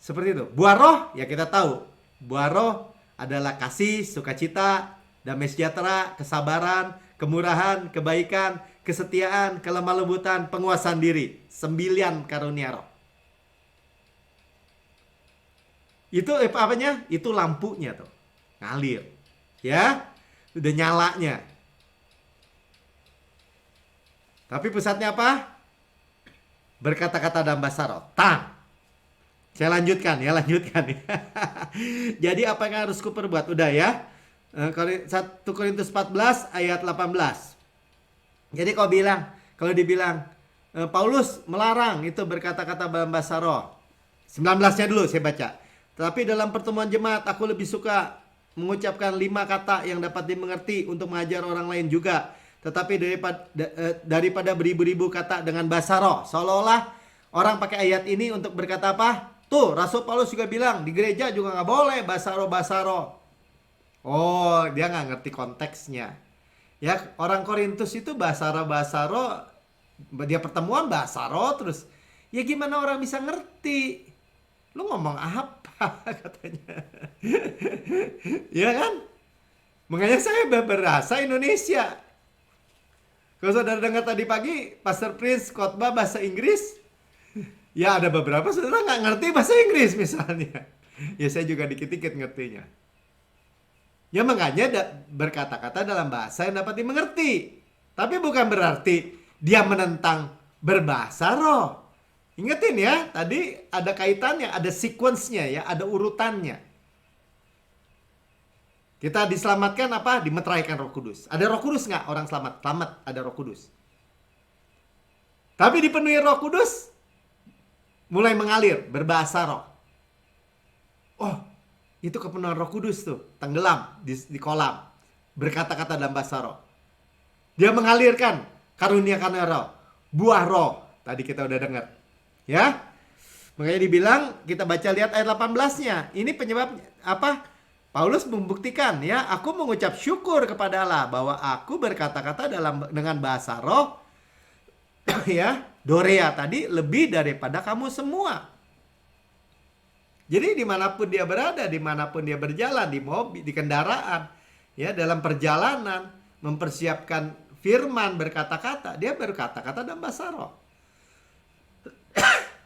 Seperti itu. Buah roh, ya kita tahu. Buah roh adalah kasih, sukacita, damai sejahtera, kesabaran, kemurahan, kebaikan, kesetiaan, kelemah lembutan, penguasaan diri. 9 karunia roh. Itu apanya? Itu lampunya tuh. Ngalir. Ya. Udah nyalanya. Tapi pusatnya apa? Berkata-kata dalam bahasa roh. Tang. Saya lanjutkan ya. Jadi apa yang harus kuperbuat? Udah ya. 1 Korintus 14 ayat 18. Jadi kalau dibilang Paulus melarang itu berkata-kata dalam bahasa roh. 19-nya dulu saya baca. Tapi dalam pertemuan jemaat aku lebih suka mengucapkan 5 kata yang dapat dimengerti untuk mengajar orang lain juga. Tetapi daripada beribu-ribu kata dengan bahasa roh. Seolah-olah orang pakai ayat ini untuk berkata apa? Tuh, Rasul Paulus juga bilang di gereja juga nggak boleh bahasa roh. Oh, dia nggak ngerti konteksnya. Ya, orang Korintus itu bahasa roh, dia pertemuan bahasa roh terus. Ya gimana orang bisa ngerti? Lu ngomong apa katanya? Ya kan? Makanya saya berbahasa Indonesia. Kalau saudara dengar tadi pagi Pastor Prince khotbah bahasa Inggris, ya ada beberapa saudara nggak ngerti bahasa Inggris misalnya. Ya saya juga dikit-dikit ngertinya. Ya makanya berkata-kata dalam bahasa yang dapat dimengerti. Tapi bukan berarti dia menentang berbahasa roh. Ingetin ya, tadi ada kaitannya, ada sequence-nya ya, ada urutannya. Kita diselamatkan apa? Dimeteraikan Roh Kudus. Ada Roh Kudus nggak orang selamat? Selamat, ada Roh Kudus. Tapi dipenuhi Roh Kudus, mulai mengalir, berbahasa roh. Oh, itu kepenuhan Roh Kudus tuh, tenggelam di kolam, berkata-kata dalam bahasa roh. Dia mengalirkan karunia-karunia roh, buah roh. Tadi kita udah dengar. Ya. Makanya dibilang, kita baca lihat ayat 18-nya. Ini penyebabnya apa? Paulus membuktikan ya, aku mengucap syukur kepada Allah bahwa aku berkata-kata dengan bahasa roh ya, Dorea tadi lebih daripada kamu semua. Jadi dimanapun dia berada, dimanapun dia berjalan, di mobil, di kendaraan, ya dalam perjalanan, mempersiapkan firman berkata-kata, dia berkata-kata dalam bahasa roh.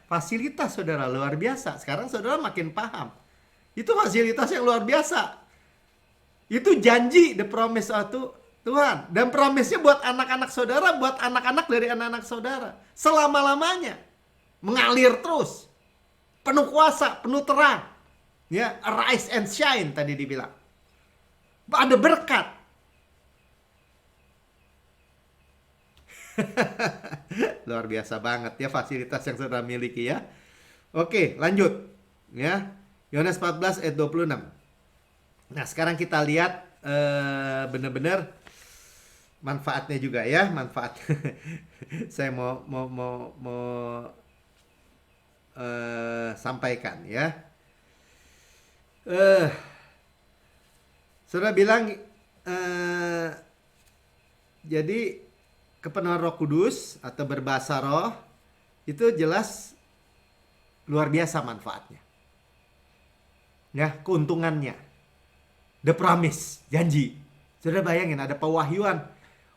Fasilitas saudara luar biasa. Sekarang saudara makin paham. Itu fasilitas yang luar biasa. Itu janji, the promise of Tuhan. Dan promise-nya buat anak-anak saudara, buat anak-anak dari anak-anak saudara. Selama-lamanya. Mengalir terus. Penuh kuasa, penuh terang. Ya, arise and shine tadi dibilang. Ada berkat. Luar biasa banget ya fasilitas yang saudara miliki ya. Oke, lanjut. Ya. Yohanes 14 ayat 26. Nah, sekarang kita lihat benar-benar manfaatnya juga ya, manfaat. Saya mau sampaikan ya. Saudara bilang jadi kepenuhan Roh Kudus atau berbahasa roh itu jelas luar biasa manfaatnya. Ya, keuntungannya. The promise, janji. Saudara bayangin ada pewahyuan.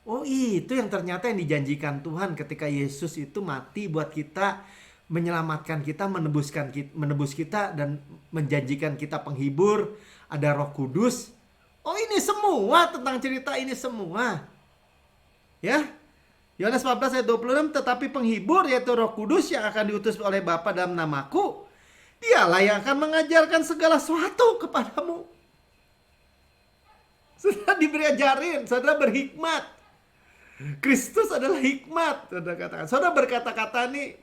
Oh, itu yang ternyata yang dijanjikan Tuhan ketika Yesus itu mati buat kita, menyelamatkan kita, menebus kita dan menjanjikan kita penghibur, ada Roh Kudus. Oh, ini semua tentang cerita ini semua. Ya. Yohanes 14 ayat 26, tetapi penghibur yaitu Roh Kudus yang akan diutus oleh Bapa dalam namaku, dialah yang akan mengajarkan segala sesuatu kepadamu. Saudara diberi ajarin, saudara berhikmat. Kristus adalah hikmat, saudara katakan. Saudara berkata-kata nih,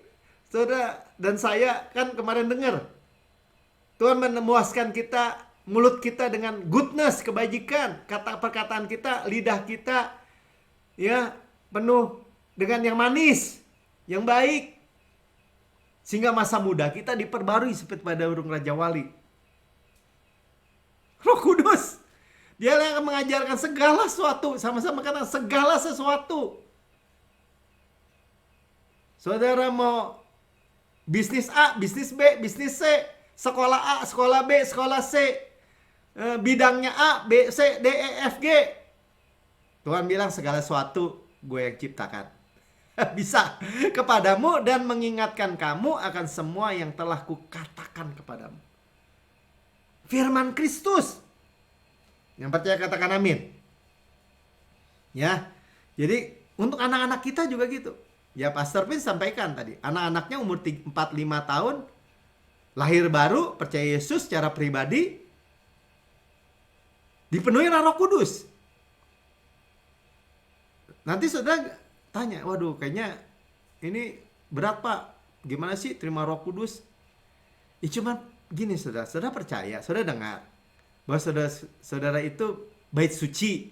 saudara dan saya kan kemarin dengar. Tuhan memuaskan kita, mulut kita dengan goodness, kebajikan. Kata perkataan kita, lidah kita, ya penuh dengan yang manis, yang baik. Sehingga masa muda kita diperbarui seperti pada burung Raja Wali. Roh Kudus. Dia yang akan mengajarkan segala sesuatu. Sama-sama kata segala sesuatu. Saudara mau bisnis A, bisnis B, bisnis C, sekolah A, sekolah B, sekolah C, bidangnya A, B, C, D, E, F, G. Tuhan bilang segala sesuatu gue yang ciptakan. Bisa kepadamu dan mengingatkan kamu akan semua yang telah kukatakan kepadamu. Firman Kristus. Yang percaya katakan amin. Ya. Jadi untuk anak-anak kita juga gitu. Ya Pastor Pin sampaikan tadi. Anak-anaknya umur 4-5 tahun. Lahir baru. Percaya Yesus secara pribadi. Dipenuhi Roh Kudus. Nanti saudara tanya, waduh kayaknya ini berat Pak. Gimana sih terima Roh Kudus? Ya cuma gini saudara. Saudara percaya, saudara dengar. Bahwa saudara itu bait suci.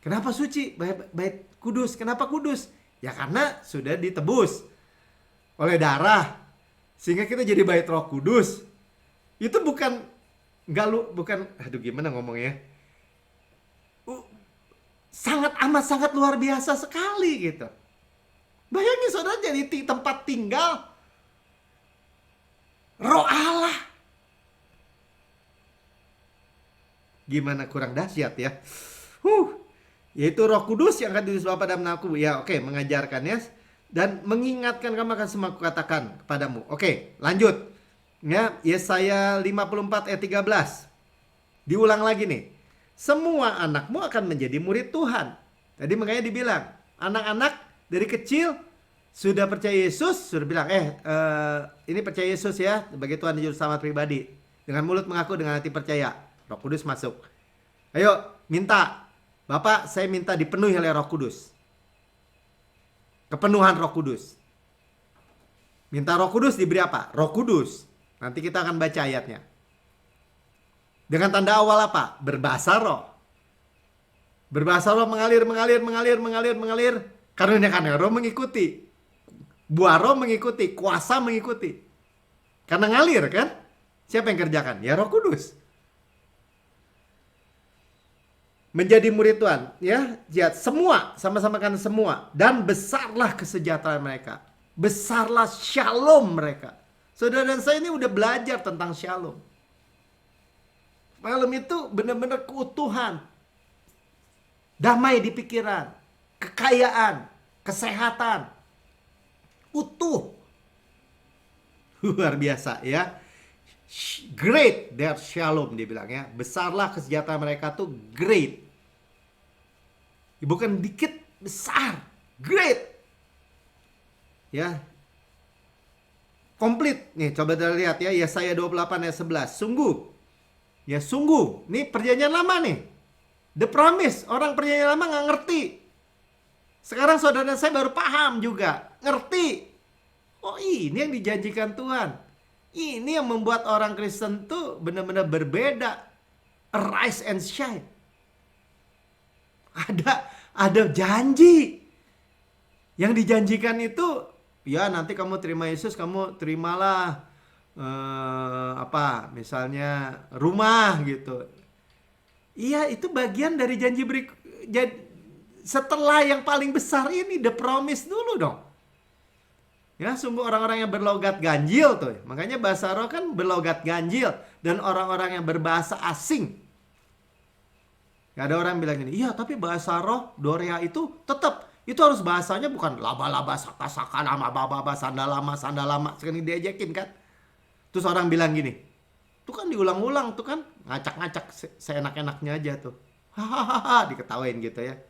Kenapa suci? Bait kudus. Kenapa kudus? Ya karena sudah ditebus oleh darah. Sehingga kita jadi bait Roh Kudus. Itu bukan aduh gimana ngomongnya. Sangat luar biasa sekali gitu. Bayangin saudara jadi tempat tinggal Roh Allah. Gimana kurang dahsyat ya. Yaitu Roh Kudus yang akan diutus Bapa dalam namaku. Ya oke, mengajarkannya dan mengingatkan kamu akan semua kukatakan kepadamu. Oke, lanjut. Ya, Yesaya 54 ayat 13. Diulang lagi nih. Semua anakmu akan menjadi murid Tuhan. Tadi makanya dibilang, anak-anak dari kecil sudah percaya Yesus, sudah bilang, ini percaya Yesus ya, sebagai Tuhan dan Juru Selamat pribadi. Dengan mulut mengaku, dengan hati percaya. Roh Kudus masuk. Ayo, minta. Bapak, saya minta dipenuhi oleh Roh Kudus. Kepenuhan Roh Kudus. Minta Roh Kudus diberi apa? Roh Kudus. Nanti kita akan baca ayatnya. Dengan tanda awal apa? Berbahasa roh. Berbahasa roh mengalir. Karunia roh mengikuti. Buah roh mengikuti. Kuasa mengikuti. Karena ngalir kan? Siapa yang kerjakan? Ya Roh Kudus. Menjadi murid Tuhan. Ya, lihat semua. Sama-sama kan semua. Dan besarlah kesejahteraan mereka. Besarlah shalom mereka. Saudara dan saya ini udah belajar tentang shalom. Shalom itu benar-benar keutuhan. Damai di pikiran. Kekayaan. Kesehatan. Utuh. Luar biasa ya. Great their shalom dibilang ya. Besarlah kesejahteraan mereka tuh great. Bukan dikit, besar. Great. Ya. Komplit. Nih coba lihat ya. Yesaya 28 ayat 11. Sungguh. Ya sungguh, ini perjanjian lama nih. The promise, orang perjanjian lama gak ngerti. Sekarang saudara saya baru paham juga. Ngerti. Oh ini yang dijanjikan Tuhan. Ini yang membuat orang Kristen tuh benar-benar berbeda. Arise and shine. Ada janji. Yang dijanjikan itu, ya nanti kamu terima Yesus, kamu terimalah. Misalnya rumah gitu. Iya itu bagian dari janji setelah yang paling besar ini the promise dulu dong. Ya sungguh orang-orang yang berlogat ganjil tuh. Makanya bahasa roh kan berlogat ganjil. Dan orang-orang yang berbahasa asing. Gak ada orang bilang gini, iya tapi bahasa roh Dorea itu tetap. Itu harus bahasanya bukan laba-laba, saka-saka, lama-baba, sandalama. Sekarang diajakin kan. Terus orang bilang gini, tuh kan diulang-ulang tuh kan, ngacak-ngacak seenak-enaknya aja tuh. Hahaha, diketawain gitu ya.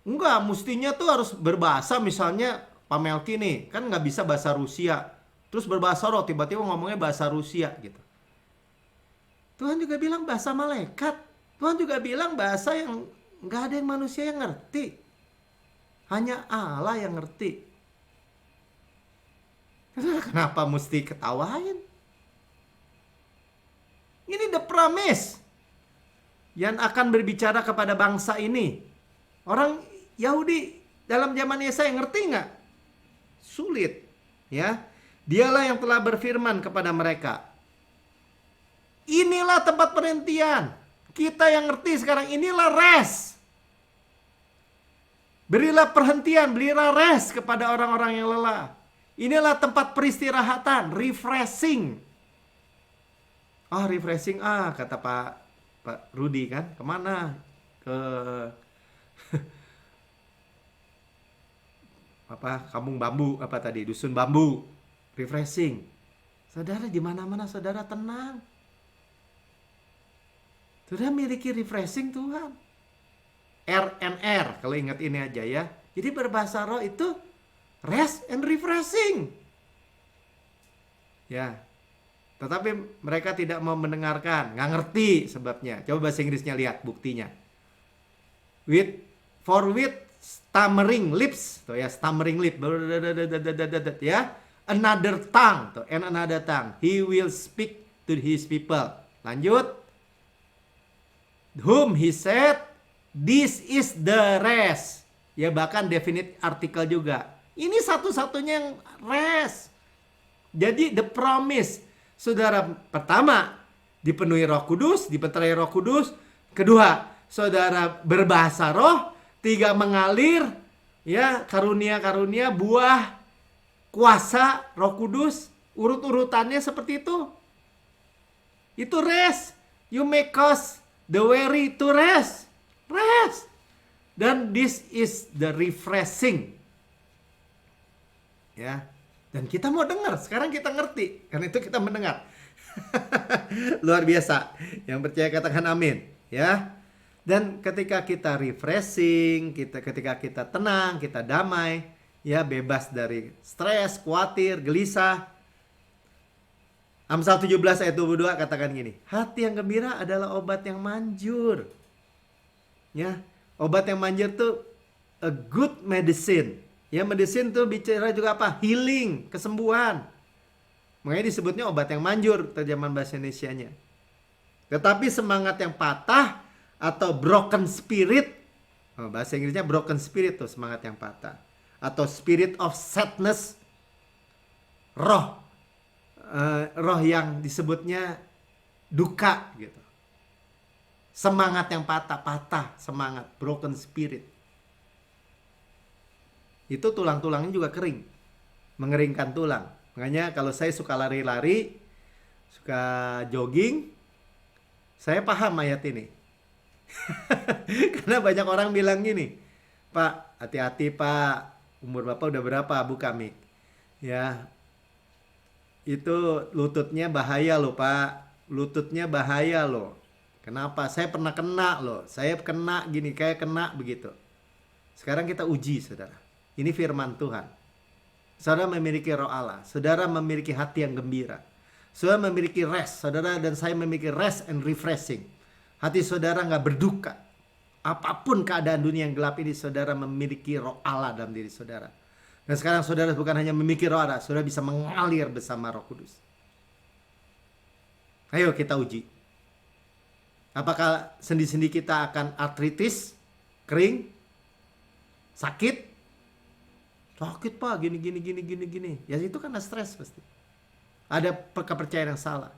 Enggak, mestinya tuh harus berbahasa misalnya Pak Melki nih, kan nggak bisa bahasa Rusia. Terus berbahasa roh, tiba-tiba ngomongnya bahasa Rusia gitu. Tuhan juga bilang bahasa malaikat. Tuhan juga bilang bahasa yang nggak ada yang manusia yang ngerti. Hanya Allah yang ngerti. Kenapa mesti ketawain? Ini the promise yang akan berbicara kepada bangsa ini. Orang Yahudi dalam zaman Yesaya ngerti nggak? Sulit, ya. Dialah yang telah berfirman kepada mereka. Inilah tempat perhentian. Kita yang ngerti sekarang, inilah rest. Berilah perhentian, berilah rest kepada orang-orang yang lelah. Inilah tempat peristirahatan, refreshing. Oh, refreshing, kata Pak Rudi kan, kemana? Ke kampung bambu, dusun bambu, refreshing. Saudara, di mana-mana saudara tenang. Saudara miliki refreshing Tuhan. RNR, kalau ingat ini aja ya. Jadi berbahasa roh itu rest and refreshing. Ya. Tetapi mereka tidak mau mendengarkan, nggak ngerti sebabnya. Coba bahasa Inggrisnya lihat buktinya. With stammering lips, tuh ya, stammering lip, ya. Another tongue, tuh, and another tongue. He will speak to his people. Lanjut. Whom he said, this is the rest. Ya, bahkan definite artikel juga. Ini satu-satunya yang rest. Jadi the promise. Saudara, pertama, dipenuhi Roh Kudus, dibenterai Roh Kudus. Kedua, saudara berbahasa roh. Tiga, mengalir, ya, karunia-karunia, buah, kuasa, Roh Kudus. Urut-urutannya seperti itu. Itu rest. You may cause the weary to rest. Rest. Dan this is the refreshing. Ya. Dan kita mau dengar, sekarang kita ngerti. Karena itu kita mendengar. Luar biasa. Yang percaya katakan amin. Ya. Dan ketika kita refreshing, ketika kita tenang, kita damai, ya, bebas dari stres, khawatir, gelisah. Amsal 17 ayat 22 katakan gini, hati yang gembira adalah obat yang manjur. Ya, obat yang manjur tuh a good medicine. Ya, medicine tuh bicara juga apa? Healing, kesembuhan. Makanya disebutnya obat yang manjur, terjemahan bahasa Indonesianya. Tetapi semangat yang patah atau broken spirit, bahasa Inggrisnya broken spirit tuh, semangat yang patah. Atau spirit of sadness, roh yang disebutnya duka gitu. Semangat yang patah, semangat, broken spirit. Itu tulang-tulangnya juga kering, mengeringkan tulang. Makanya kalau saya suka lari-lari, suka jogging, saya paham ayat ini. Karena banyak orang bilang gini, Pak, hati-hati Pak, umur Bapak udah berapa? Buka mik. Ya, itu lututnya bahaya loh Pak, lututnya bahaya loh. Kenapa? Saya pernah kena loh, saya kena gini, kayak kena begitu. Sekarang kita uji saudara. Ini firman Tuhan. Saudara memiliki roh Allah. Saudara memiliki hati yang gembira. Saudara memiliki rest. Saudara dan saya memiliki rest and refreshing. Hati saudara gak berduka. Apapun keadaan dunia yang gelap ini, saudara memiliki roh Allah dalam diri saudara. Dan sekarang saudara bukan hanya memiliki roh Allah, saudara bisa mengalir bersama Roh Kudus. Ayo kita uji. Apakah sendi-sendi kita akan artritis, kering, sakit? Sakit Pak, gini. Ya itu karena stres pasti. Ada kepercayaan yang salah.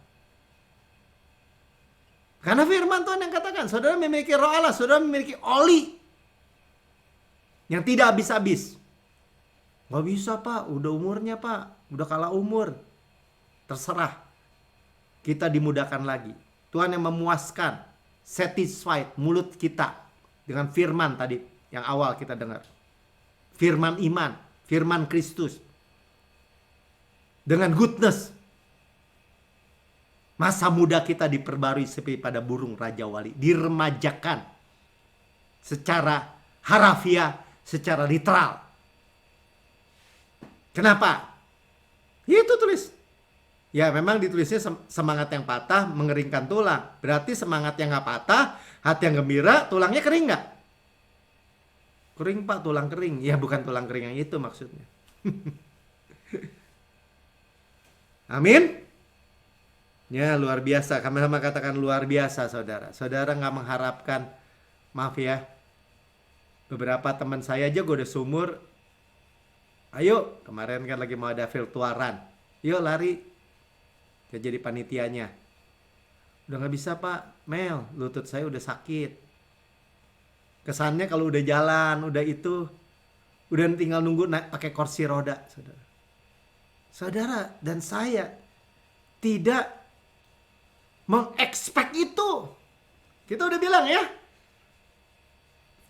Karena firman Tuhan yang katakan, saudara memiliki roh Allah, saudara memiliki oli yang tidak habis-habis. Gak bisa Pak, udah umurnya Pak, udah kalah umur. Terserah. Kita dimudahkan lagi. Tuhan yang memuaskan, satisfied mulut kita dengan firman tadi yang awal kita dengar. Firman iman, firman Kristus. Dengan goodness. Masa muda kita diperbarui seperti pada burung Raja Wali. Diremajakan secara harafiah, secara literal. Kenapa? Itu tulis. Ya memang ditulisnya semangat yang patah mengeringkan tulang. Berarti semangat yang gak patah, hati yang gembira, tulangnya kering gak? Kering Pak, tulang kering. Ya bukan tulang kering yang itu maksudnya. Amin. Ya luar biasa. Kami sama katakan luar biasa saudara. Saudara gak mengharapkan, maaf ya, beberapa teman saya aja gue udah seumur. Ayo, kemarin kan lagi mau ada virtualan. Yuk lari. Dia jadi panitianya. Udah nggak bisa Pak, Mel, lutut saya udah sakit. Kesannya kalau udah jalan, udah itu, udah tinggal nunggu naik pakai kursi roda, saudara. Saudara dan saya tidak mengekspek itu. Kita udah bilang ya,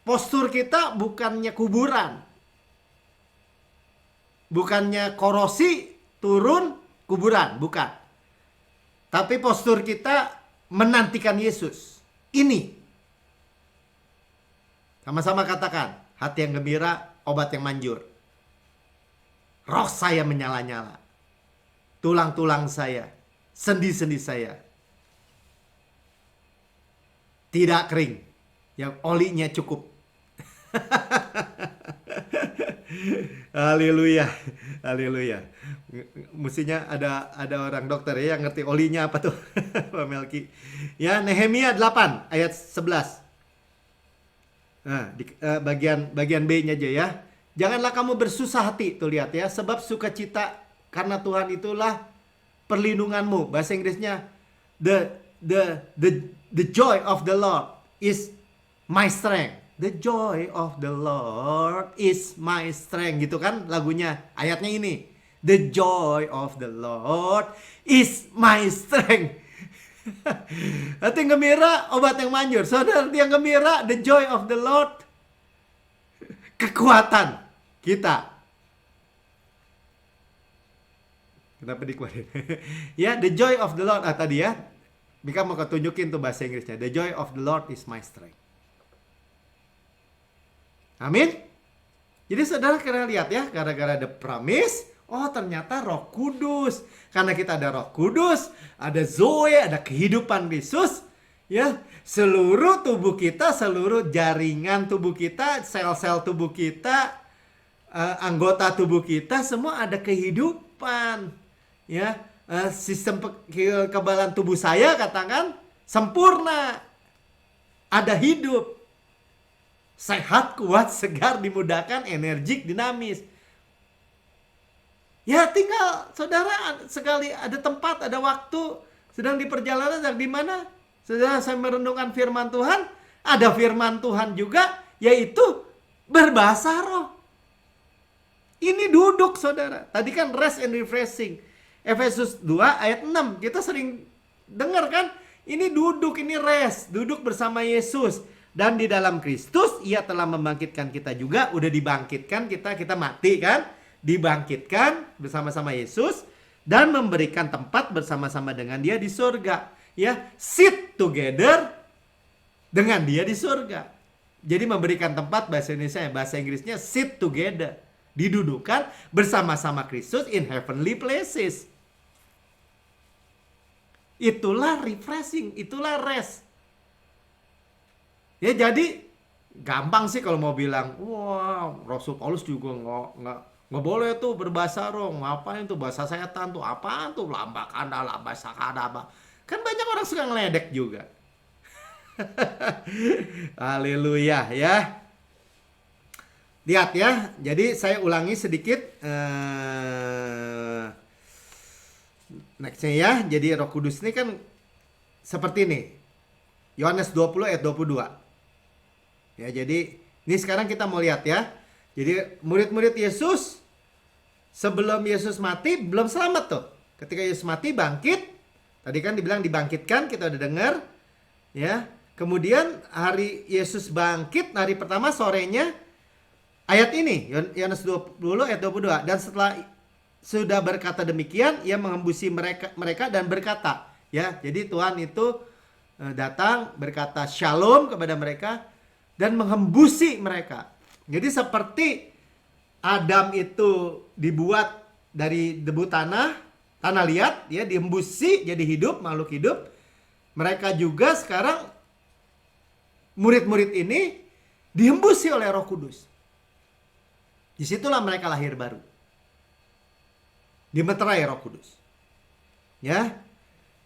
postur kita bukannya kuburan, bukannya korosi turun kuburan, bukan. Tapi postur kita menantikan Yesus. Ini. Sama-sama katakan, hati yang gembira, obat yang manjur. Roh saya menyala-nyala. Tulang-tulang saya, sendi-sendi saya tidak kering. Yang olinya cukup. Haleluya. Haleluya. Mestinya ada orang dokter ya yang ngerti olinya apa tuh. Pak Melki. Ya, Nehemia 8 ayat 11. Nah, bagian B-nya aja ya. Janganlah kamu bersusah hati, tuh lihat ya, sebab sukacita karena Tuhan itulah perlindunganmu. Bahasa Inggrisnya the joy of the Lord is my strength. The joy of the Lord is my strength, gitu kan lagunya. Ayatnya ini. The joy of the Lord is my strength. Hati yang gembira, obat yang manjur. Saudara yang gembira, the joy of the Lord, kekuatan kita. Kenapa dikuatin? Ya, the joy of the Lord. Tadi ya, Mika mau ketunjukin tuh bahasa Inggrisnya. The joy of the Lord is my strength. Amin. Jadi saudara kira lihat ya, gara-gara the promise, oh ternyata Roh Kudus. Karena kita ada Roh Kudus, ada Zoe, ada kehidupan Yesus, ya, seluruh tubuh kita, seluruh jaringan tubuh kita, sel-sel tubuh kita, anggota tubuh kita semua ada kehidupan, ya. Sistem kekebalan tubuh saya katakan sempurna, ada hidup, sehat, kuat, segar, dimudahkan, energik, dinamis. Ya tinggal saudara sekali ada tempat, ada waktu, sedang di perjalanan, sedang di mana, saudara saya merenungkan firman Tuhan, ada firman Tuhan juga, yaitu berbahasa roh. Ini duduk saudara. Tadi kan rest and refreshing. Efesus 2 ayat 6. Kita sering dengar kan? Ini duduk, ini rest. Duduk bersama Yesus. Dan di dalam Kristus, Ia telah membangkitkan kita juga. Udah dibangkitkan kita mati kan? Dibangkitkan bersama-sama Yesus. Dan memberikan tempat bersama-sama dengan Dia di surga. Ya, sit together dengan Dia di surga. Jadi memberikan tempat, bahasa Indonesia, bahasa Inggrisnya sit together. Didudukan bersama-sama Kristus in heavenly places. Itulah refreshing, itulah rest. Ya jadi gampang sih kalau mau bilang, wah Rasul Paulus juga nggak boleh tuh berbahasa roh, ngapain tuh bahasa setan tuh, apaan tuh lambak anda, bahasa kadaba. Kan banyak orang suka ngeledek juga. Haleluya ya. Lihat ya, jadi saya ulangi sedikit nextnya ya. Jadi Roh Kudus ini kan seperti ini. Yohanes 20 ayat 22. Ya, jadi ini sekarang kita mau lihat ya. Jadi murid-murid Yesus sebelum Yesus mati belum selamat tuh. Ketika Yesus mati bangkit. Tadi kan dibilang dibangkitkan, kita udah dengar. Ya. Kemudian hari Yesus bangkit, hari pertama sorenya ayat ini, Yohanes 20 ayat 22. Dan setelah sudah berkata demikian, Ia mengembusi mereka dan berkata, ya, jadi Tuhan itu datang berkata shalom kepada mereka dan mengembusi mereka. Jadi seperti Adam itu dibuat dari debu tanah liat, ya, diembusi jadi hidup, makhluk hidup. Mereka juga sekarang murid-murid ini diembusi oleh Roh Kudus. Disitulah mereka lahir baru. Dimeterai Roh Kudus. Ya.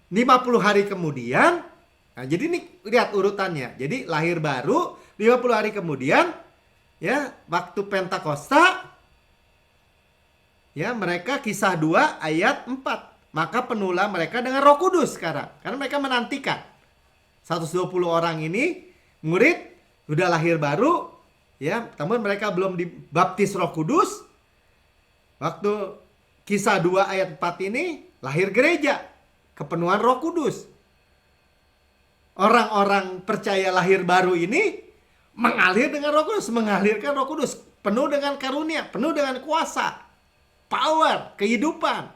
50 hari kemudian. Nah, jadi ini lihat urutannya. Jadi lahir baru. 50 hari kemudian. Ya. Waktu Pentakosta. Ya. Mereka kisah 2 ayat 4. maka penuhlah mereka dengan Roh Kudus sekarang. Karena mereka menantikan. 120 orang ini murid udah lahir baru, ya, namun mereka belum dibaptis Roh Kudus. Waktu Kisah 2 ayat 4 ini lahir gereja, kepenuhan Roh Kudus. Orang-orang percaya lahir baru ini mengalir dengan Roh Kudus, mengalirkan Roh Kudus, penuh dengan karunia, penuh dengan kuasa, power, kehidupan.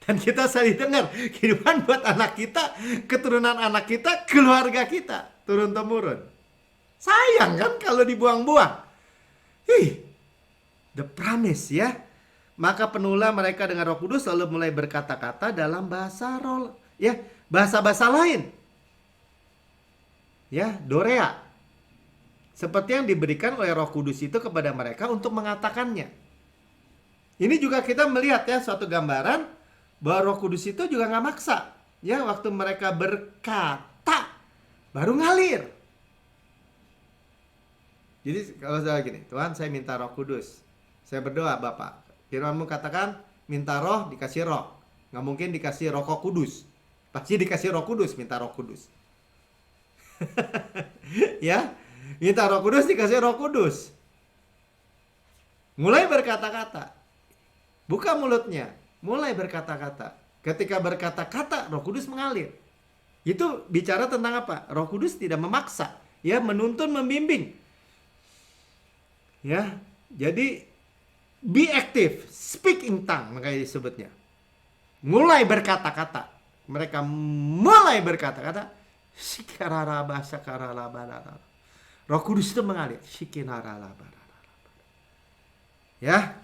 Dan kita sering dengar, kehidupan buat anak kita, keturunan anak kita, keluarga kita, turun-temurun. Sayang kan kalau dibuang-buang. The promise ya. Maka penuhlah mereka dengan Roh Kudus, lalu mulai berkata-kata dalam bahasa roh, ya, bahasa-bahasa lain. Ya, Dorea. Seperti yang diberikan oleh Roh Kudus itu kepada mereka untuk mengatakannya. Ini juga kita melihat ya suatu gambaran bahwa Roh Kudus itu juga nggak maksa. Ya, waktu mereka berkata baru ngalir. Jadi kalau saya gini, Tuhan saya minta Roh Kudus. Saya berdoa Bapak, firman-Mu katakan minta roh dikasih roh. Nggak mungkin dikasih Roh Kudus. Pasti dikasih Roh Kudus, minta Roh Kudus. Ya, minta Roh Kudus dikasih Roh Kudus. Mulai berkata-kata. Buka mulutnya, mulai berkata-kata. Ketika berkata-kata, Roh Kudus mengalir. Itu bicara tentang apa? Roh Kudus tidak memaksa, ya, menuntun, membimbing. Ya, jadi be active, speak in tongue, makanya disebutnya. Mulai berkata-kata. Mereka mulai berkata-kata. Roh Kudus itu mengalir. Ya,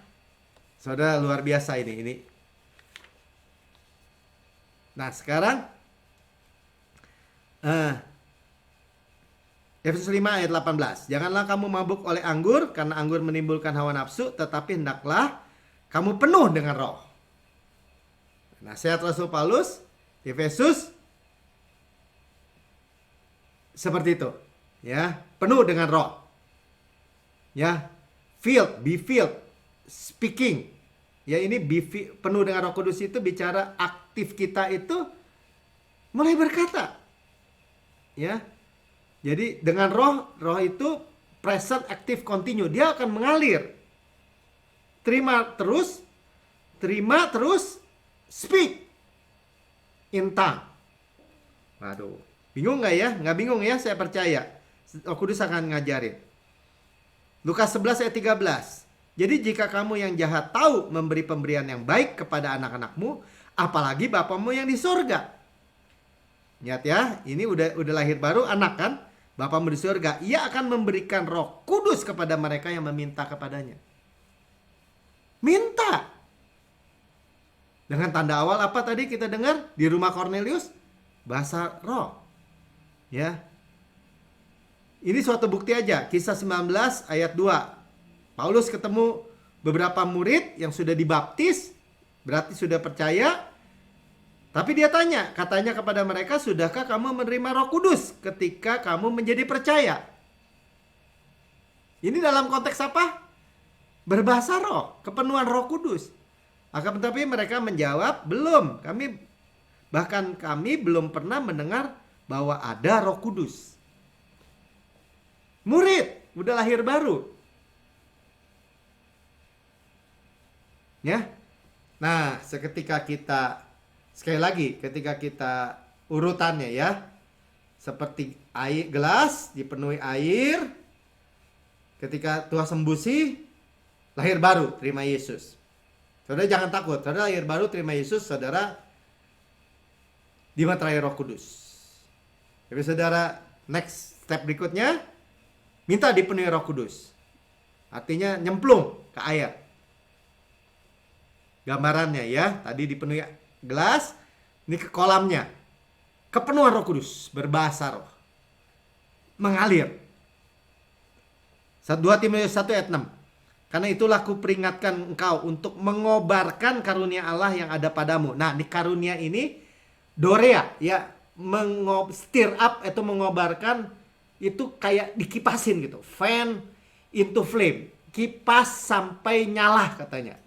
saudara, luar biasa ini. Nah, sekarang Efesus 5 ayat 18. Janganlah kamu mabuk oleh anggur, karena anggur menimbulkan hawa nafsu, tetapi hendaklah kamu penuh dengan roh. Nasihat Rasul Paulus, Efesus, seperti itu. Ya, penuh dengan roh. Ya, be filled, speaking. Ya, ini penuh dengan Roh Kudus itu bicara aktif kita itu mulai berkata. Ya. Jadi dengan roh itu present, active, continue. Dia akan mengalir. Terima terus, speak in tongue. Waduh, bingung nggak ya? Nggak bingung ya, saya percaya. Roh Kudus akan ngajarin. Lukas 11 ayat 13. Jadi jika kamu yang jahat tahu memberi pemberian yang baik kepada anak-anakmu, apalagi Bapamu yang di surga. Lihat ya, ini udah lahir baru anak kan? Bapamu di surga, ia akan memberikan Roh Kudus kepada mereka yang meminta kepadanya. Minta. Dengan tanda awal apa tadi kita dengar di rumah Cornelius? Bahasa roh. Ya. Ini suatu bukti aja. Kisah 19 ayat 2. Paulus ketemu beberapa murid yang sudah dibaptis, berarti sudah percaya. Tapi dia tanya, katanya kepada mereka, sudahkah kamu menerima Roh Kudus ketika kamu menjadi percaya? Ini dalam konteks apa? Berbahasa roh, kepenuhan Roh Kudus. Akan tetapi mereka menjawab, belum. Kami belum pernah mendengar bahwa ada Roh Kudus. Murid, udah lahir baru. Ya. Nah, seketika kita, sekali lagi, ketika kita urutannya ya, seperti air gelas dipenuhi air, ketika Tuhan sembusi, lahir baru, terima Yesus. Saudara jangan takut, saudara lahir baru, terima Yesus, saudara dimeterai Roh Kudus. Tapi saudara, next step berikutnya, minta dipenuhi Roh Kudus. Artinya nyemplung ke air. Gambarannya ya, tadi dipenuhi gelas, ini ke kolamnya. Kepenuhan Roh Kudus, berbahasa roh. Mengalir. 2 Timotius 1 ayat 6. Karena itulah kuperingatkan engkau untuk mengobarkan karunia Allah yang ada padamu. Nah, di karunia ini Dorea ya, stir up atau mengobarkan itu kayak dikipasin gitu. Fan into flame. Kipas sampai nyala katanya.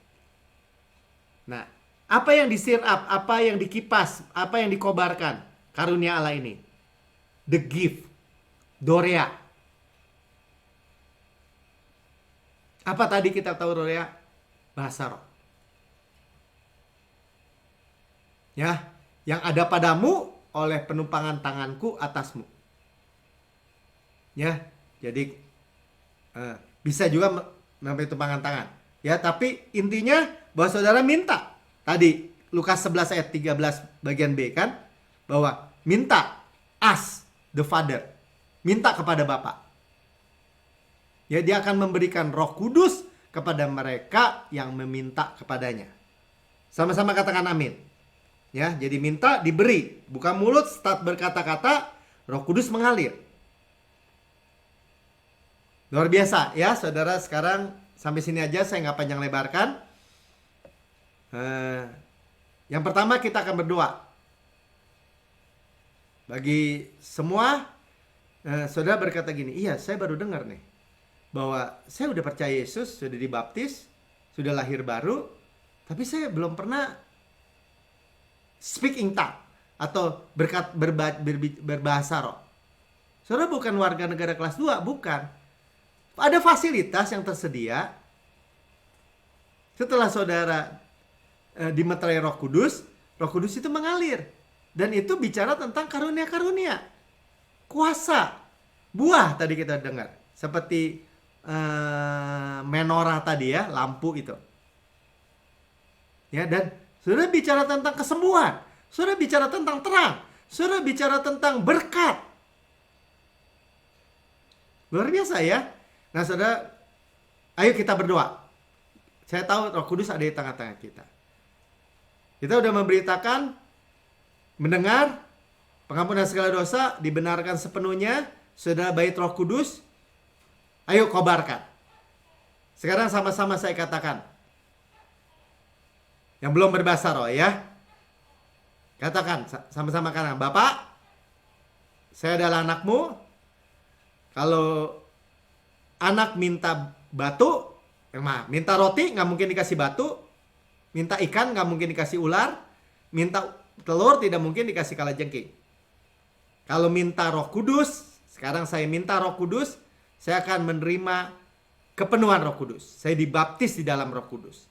Nah, Apa yang di-stir up, apa yang dikipas, apa yang dikobarkan? Karunia Allah ini. The gift. Dorea. Apa tadi kita tahu Dorea? Bahasa roh. Ya, yang ada padamu oleh penumpangan tanganku atasmu. Ya, jadi bisa juga sampai tumpangan tangan. Ya, tapi intinya bahwa saudara minta. Tadi Lukas 11 ayat 13 bagian B kan, bahwa minta, ask the Father, minta kepada Bapa. Ya, dia akan memberikan Roh Kudus kepada mereka yang meminta kepadanya. Sama-sama katakan amin. Ya, jadi minta diberi, buka mulut, start berkata-kata, Roh Kudus mengalir. Luar biasa ya, saudara. Sekarang sampai sini aja, saya nggak panjang lebarkan. Yang pertama kita akan berdoa. Bagi semua, saudara berkata gini, iya saya baru dengar nih, bahwa saya udah percaya Yesus, sudah dibaptis, sudah lahir baru, tapi saya belum pernah speak in tongue atau berbahasa roh. Saudara bukan warga negara kelas 2, bukan. Ada fasilitas yang tersedia. Setelah saudara dimeterai Roh Kudus itu mengalir. Dan itu bicara tentang karunia-karunia. Kuasa. Buah tadi kita dengar. Seperti menorah tadi ya, lampu itu. Ya, dan saudara bicara tentang kesembuhan. Saudara bicara tentang terang. Saudara bicara tentang berkat. Luar biasa ya. Nah saudara, ayo kita berdoa. Saya tahu Roh Kudus ada di tengah-tengah kita. Kita udah memberitakan, mendengar, pengampunan segala dosa, dibenarkan sepenuhnya, saudara bait Roh Kudus. Ayo kobarkan. Sekarang sama-sama saya katakan. Yang belum berbahasa roh ya. Katakan, sama-sama katakan, Bapak, saya adalah anakmu. Kalau anak minta batu, minta roti nggak mungkin dikasih batu, minta ikan nggak mungkin dikasih ular, minta telur tidak mungkin dikasih kalajengking. Kalau minta Roh Kudus, sekarang saya minta Roh Kudus, saya akan menerima kepenuhan Roh Kudus. Saya dibaptis di dalam Roh Kudus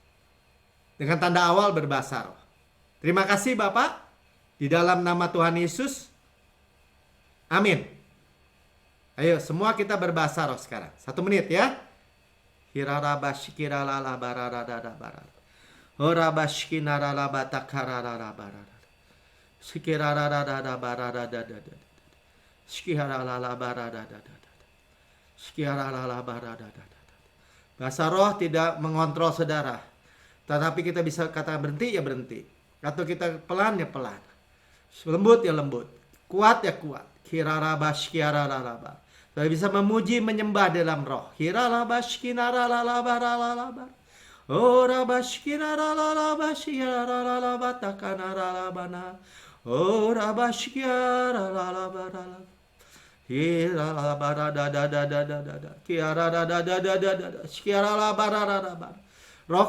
dengan tanda awal berbahasa roh. Terima kasih Bapak, di dalam nama Tuhan Yesus. Amin. Ayo semua kita berbahasa roh sekarang. 1 menit ya. Bahasa roh tidak mengontrol saudara. Tetapi kita bisa kata berhenti ya berhenti. Atau kita pelan ya pelan. Lembut ya lembut. Kuat ya kuat. Saya bisa memuji menyembah dalam roh. Roh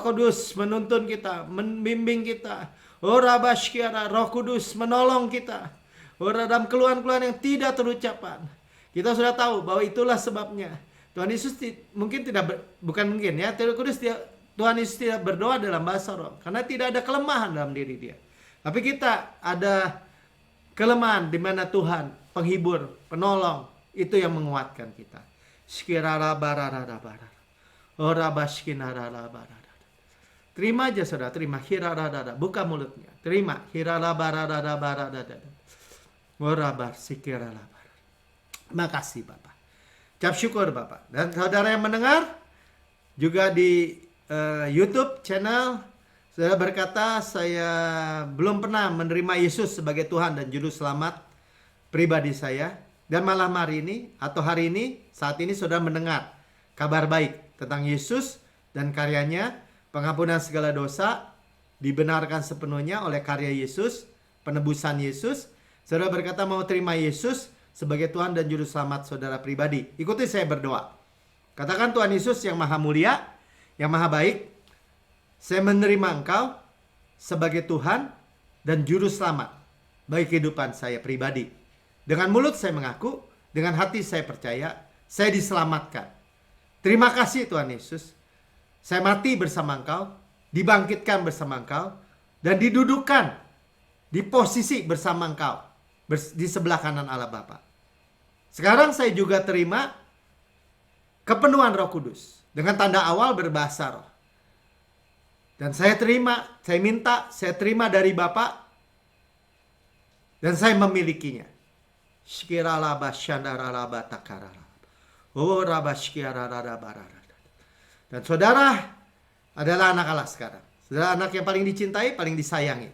Kudus menuntun kita, membimbing kita. Roh Kudus menolong kita. Dalam keluhan-keluhan yang tidak terucapkan. Kita sudah tahu bahwa itulah sebabnya Tuhan Yesus mungkin tidak bukan mungkin ya, Tuhan Yesus tidak berdoa dalam bahasa roh karena tidak ada kelemahan dalam diri dia. Tapi kita ada kelemahan di mana Tuhan penghibur, penolong, itu yang menguatkan kita. Terima aja saudara, terima. Buka mulutnya, terima. Makasih Bapak. Ucap syukur Bapak. Dan saudara yang mendengar juga di YouTube channel, saudara berkata, saya belum pernah menerima Yesus sebagai Tuhan dan Juru Selamat pribadi saya. Dan malam hari ini atau hari ini, saat ini saudara mendengar kabar baik tentang Yesus dan karyanya, pengampunan segala dosa, dibenarkan sepenuhnya oleh karya Yesus, penebusan Yesus. Saudara berkata mau terima Yesus sebagai Tuhan dan Juru Selamat saudara pribadi. Ikuti saya berdoa. Katakan, Tuhan Yesus yang maha mulia, yang maha baik, saya menerima Engkau sebagai Tuhan dan Juru Selamat bagi kehidupan saya pribadi. Dengan mulut saya mengaku, dengan hati saya percaya, saya diselamatkan. Terima kasih Tuhan Yesus. Saya mati bersama Engkau, dibangkitkan bersama Engkau, dan didudukan di posisi bersama Engkau di sebelah kanan Allah Bapa. Sekarang saya juga terima kepenuhan Roh Kudus dengan tanda awal berbahasa roh. Dan saya terima dari Bapa, dan saya memilikinya. Dan saudara adalah anak Allah sekarang. Saudara anak yang paling dicintai, paling disayangi.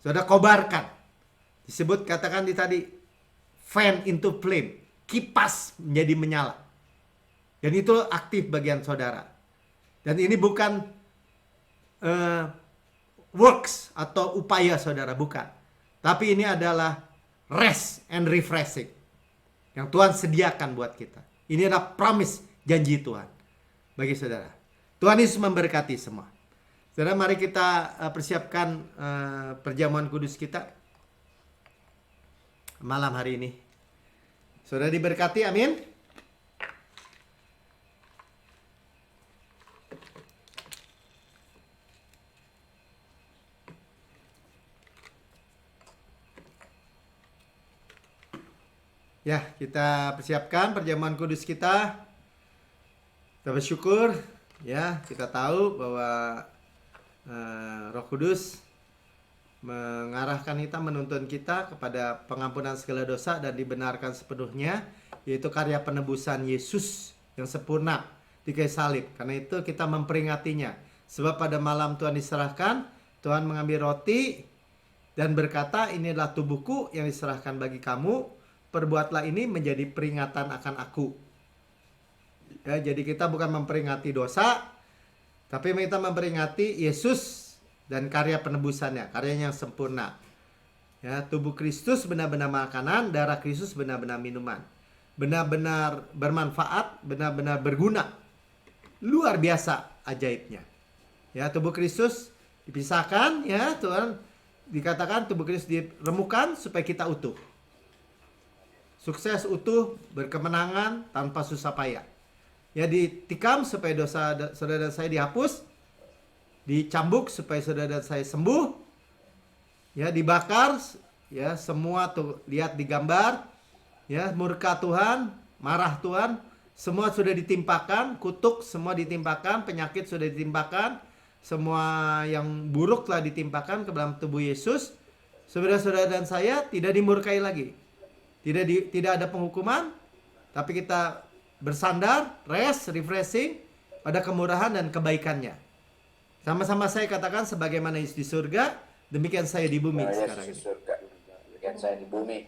Saudara kobarkan. Disebut, katakan tadi, fan into flame. Kipas menjadi menyala. Dan itu aktif bagian saudara. Dan ini bukan works atau upaya saudara, bukan. Tapi ini adalah rest and refreshing yang Tuhan sediakan buat kita. Ini adalah promise, janji Tuhan bagi saudara. Tuhan Yesus memberkati semua. Saudara, mari kita persiapkan perjamuan kudus kita malam hari ini. Saudara diberkati, amin. Ya, kita persiapkan perjamuan kudus kita. Kita bersyukur, ya, kita tahu bahwa Roh Kudus mengarahkan kita, menuntun kita kepada pengampunan segala dosa dan dibenarkan sepenuhnya, yaitu karya penebusan Yesus yang sempurna di kayu salib. Karena itu kita memperingatinya. Sebab pada malam Tuhan diserahkan, Tuhan mengambil roti dan berkata, ini adalah tubuhku yang diserahkan bagi kamu. Perbuatlah ini menjadi peringatan akan aku. Ya, jadi kita bukan memperingati dosa, tapi kita memperingati Yesus dan karya penebusannya, karyanya yang sempurna. Ya, tubuh Kristus benar-benar makanan, darah Kristus benar-benar minuman. Benar-benar bermanfaat, benar-benar berguna. Luar biasa ajaibnya. Ya, tubuh Kristus dipisahkan, ya, Tuhan dikatakan tubuh Kristus diremukan supaya kita utuh. Sukses, utuh, berkemenangan, tanpa susah payah. Ya, ditikam supaya dosa saudara dan saya dihapus. Dicambuk supaya saudara dan saya sembuh. Ya, dibakar. Ya, semua tuh lihat di gambar. Ya, murka Tuhan, marah Tuhan. Semua sudah ditimpakan, kutuk semua ditimpakan, penyakit sudah ditimpakan. Semua yang buruk telah ditimpakan ke dalam tubuh Yesus. Saudara-saudara dan saya tidak dimurkai lagi. Tidak ada penghukuman, tapi kita bersandar, rest, refreshing pada kemurahan dan kebaikannya. Sama-sama saya katakan, sebagaimana Yesus di surga, demikian saya di bumi sekarang ini. Demikian saya di bumi.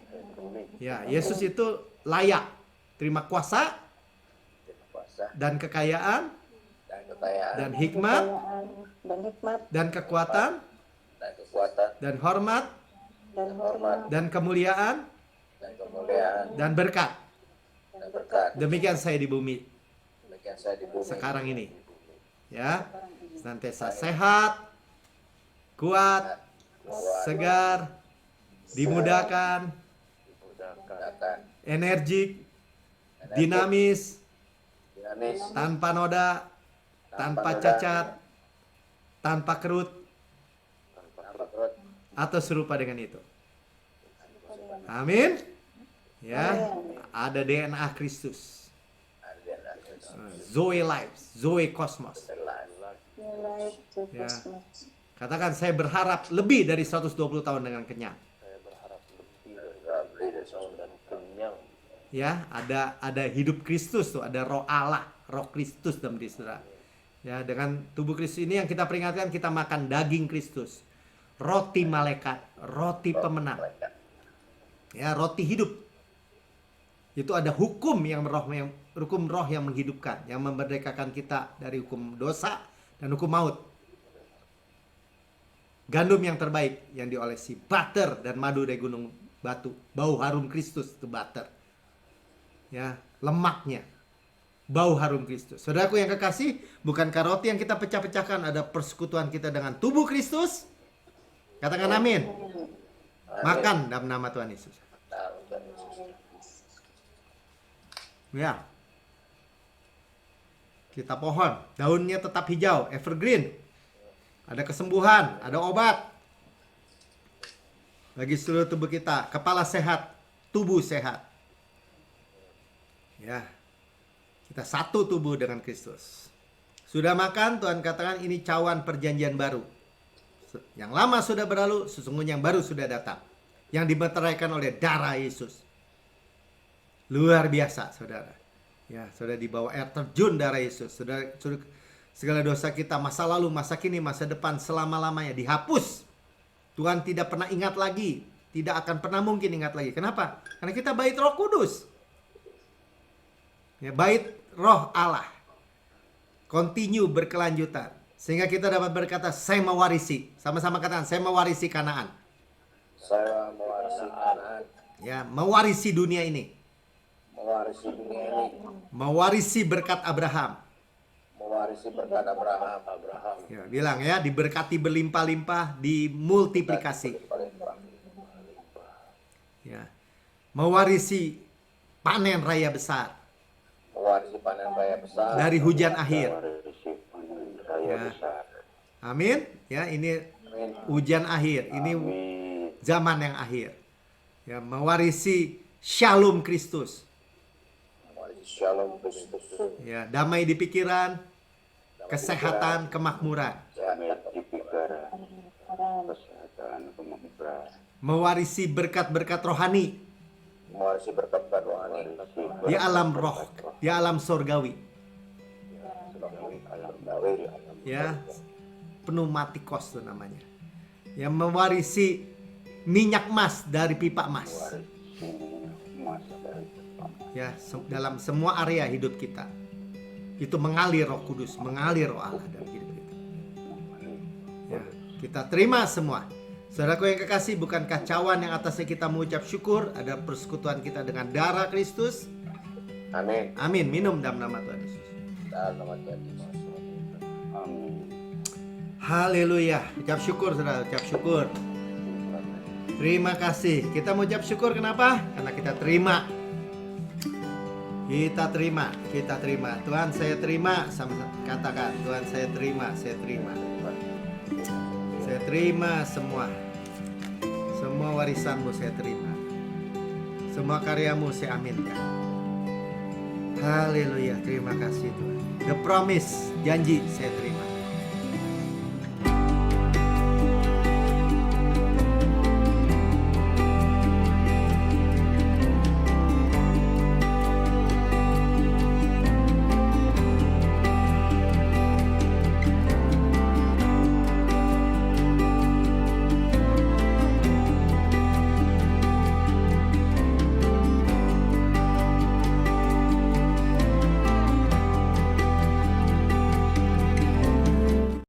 Ya, Yesus itu layak terima kuasa dan kekayaan dan hikmat dan kekuatan dan hormat dan kemuliaan dan berkat. Demikian saya di bumi sekarang ini. Ya, senantiasa sehat, kuat, segar, dimudahkan, energik, dinamis, tanpa noda, tanpa cacat, tanpa kerut, atau serupa dengan itu. Amin. Ya, ada DNA Kristus. Zoe life, Zoe Cosmos. Ya. Katakan, saya berharap lebih dari 120 tahun dengan kenyang. Ya, ada hidup Kristus tuh, ada roh Allah, roh Kristus dalam diri saudara. Ya, dengan tubuh Kristus ini yang kita peringatkan, kita makan daging Kristus. Roti malaikat, roti pemenang. Ya, roti hidup. Itu ada hukum roh yang menghidupkan, yang memerdekakan kita dari hukum dosa dan hukum maut. Gandum yang terbaik yang diolesi, butter dan madu dari gunung batu, bau harum Kristus itu butter. Ya, lemaknya, bau harum Kristus. Saudaraku yang kekasih, bukankah roti yang kita pecah-pecahkan ada persekutuan kita dengan tubuh Kristus? Katakan amin. Amin. Makan dalam nama Tuhan Yesus. Dalam Tuhan Yesus. Ya. Kita pohon, daunnya tetap hijau, evergreen. Ada kesembuhan, ada obat. Bagi seluruh tubuh kita, kepala sehat, tubuh sehat. Ya. Kita satu tubuh dengan Kristus. Sudah makan, Tuhan katakan ini cawan perjanjian baru. Yang lama sudah berlalu, sesungguhnya yang baru sudah datang. Yang dimeteraikan oleh darah Yesus. Luar biasa, saudara. Ya, sudah dibawa air terjun darah Yesus. Sudah segala dosa kita, masa lalu, masa kini, masa depan, selama-lamanya dihapus. Tuhan tidak pernah ingat lagi. Tidak akan pernah mungkin ingat lagi. Kenapa? Karena kita bait Roh Kudus. Ya, bait Roh Allah. Continue berkelanjutan. Sehingga kita dapat berkata, saya mewarisi. Sama-sama katakan, saya mewarisi Kanaan. Saya mewarisi Kanaan. Ya, mewarisi dunia ini. Mewarisi dunia ini. Mewarisi berkat Abraham. Mewarisi berkat Abraham. Ya, bilang ya, diberkati berlimpah-limpah, dimultiplikasi. Ya. Mewarisi panen raya besar. Mewarisi panen raya besar. Dari hujan akhir. Mewarisi panen raya Ya. besar. Amin. Ya, ini Amin. hujan akhir. Ini Amin. zaman yang akhir. Ya, mewarisi shalom Kristus. Mewarisi shalom Kristus. Ya, damai di pikiran, kesehatan, kemakmuran. Damai di pikiran. Kesehatan, kemakmuran. Mewarisi berkat-berkat rohani Mewarisi berkat-berkat rohani. di alam roh, di alam sorgawi. Alam Dawi. Ya, pneumatikos itu namanya. Yang mewarisi minyak emas dari pipa emas. Ya, dalam semua area hidup kita. Itu mengalir Roh Kudus, mengalir Roh Allah dalam hidup kita. Ya, kita terima semua. Saudaraku yang kekasih, bukan kacauan yang atasnya kita mengucap syukur, ada persekutuan kita dengan darah Kristus. Amin. Amin. Minum dalam nama Tuhan Yesus. Dalam nama Tuhan Yesus. Amin. Haleluya. Ucap syukur, saudara. Ucap syukur. Terima kasih. Kita mau ucap syukur kenapa? Karena kita terima. Kita terima. Kita terima. Tuhan, saya terima. Sama katakan, Tuhan, saya terima. Saya terima. Saya terima semua. Semua warisanmu saya terima. Semua karyamu saya aminkan. Haleluya. Terima kasih Tuhan. The promise, janji saya terima.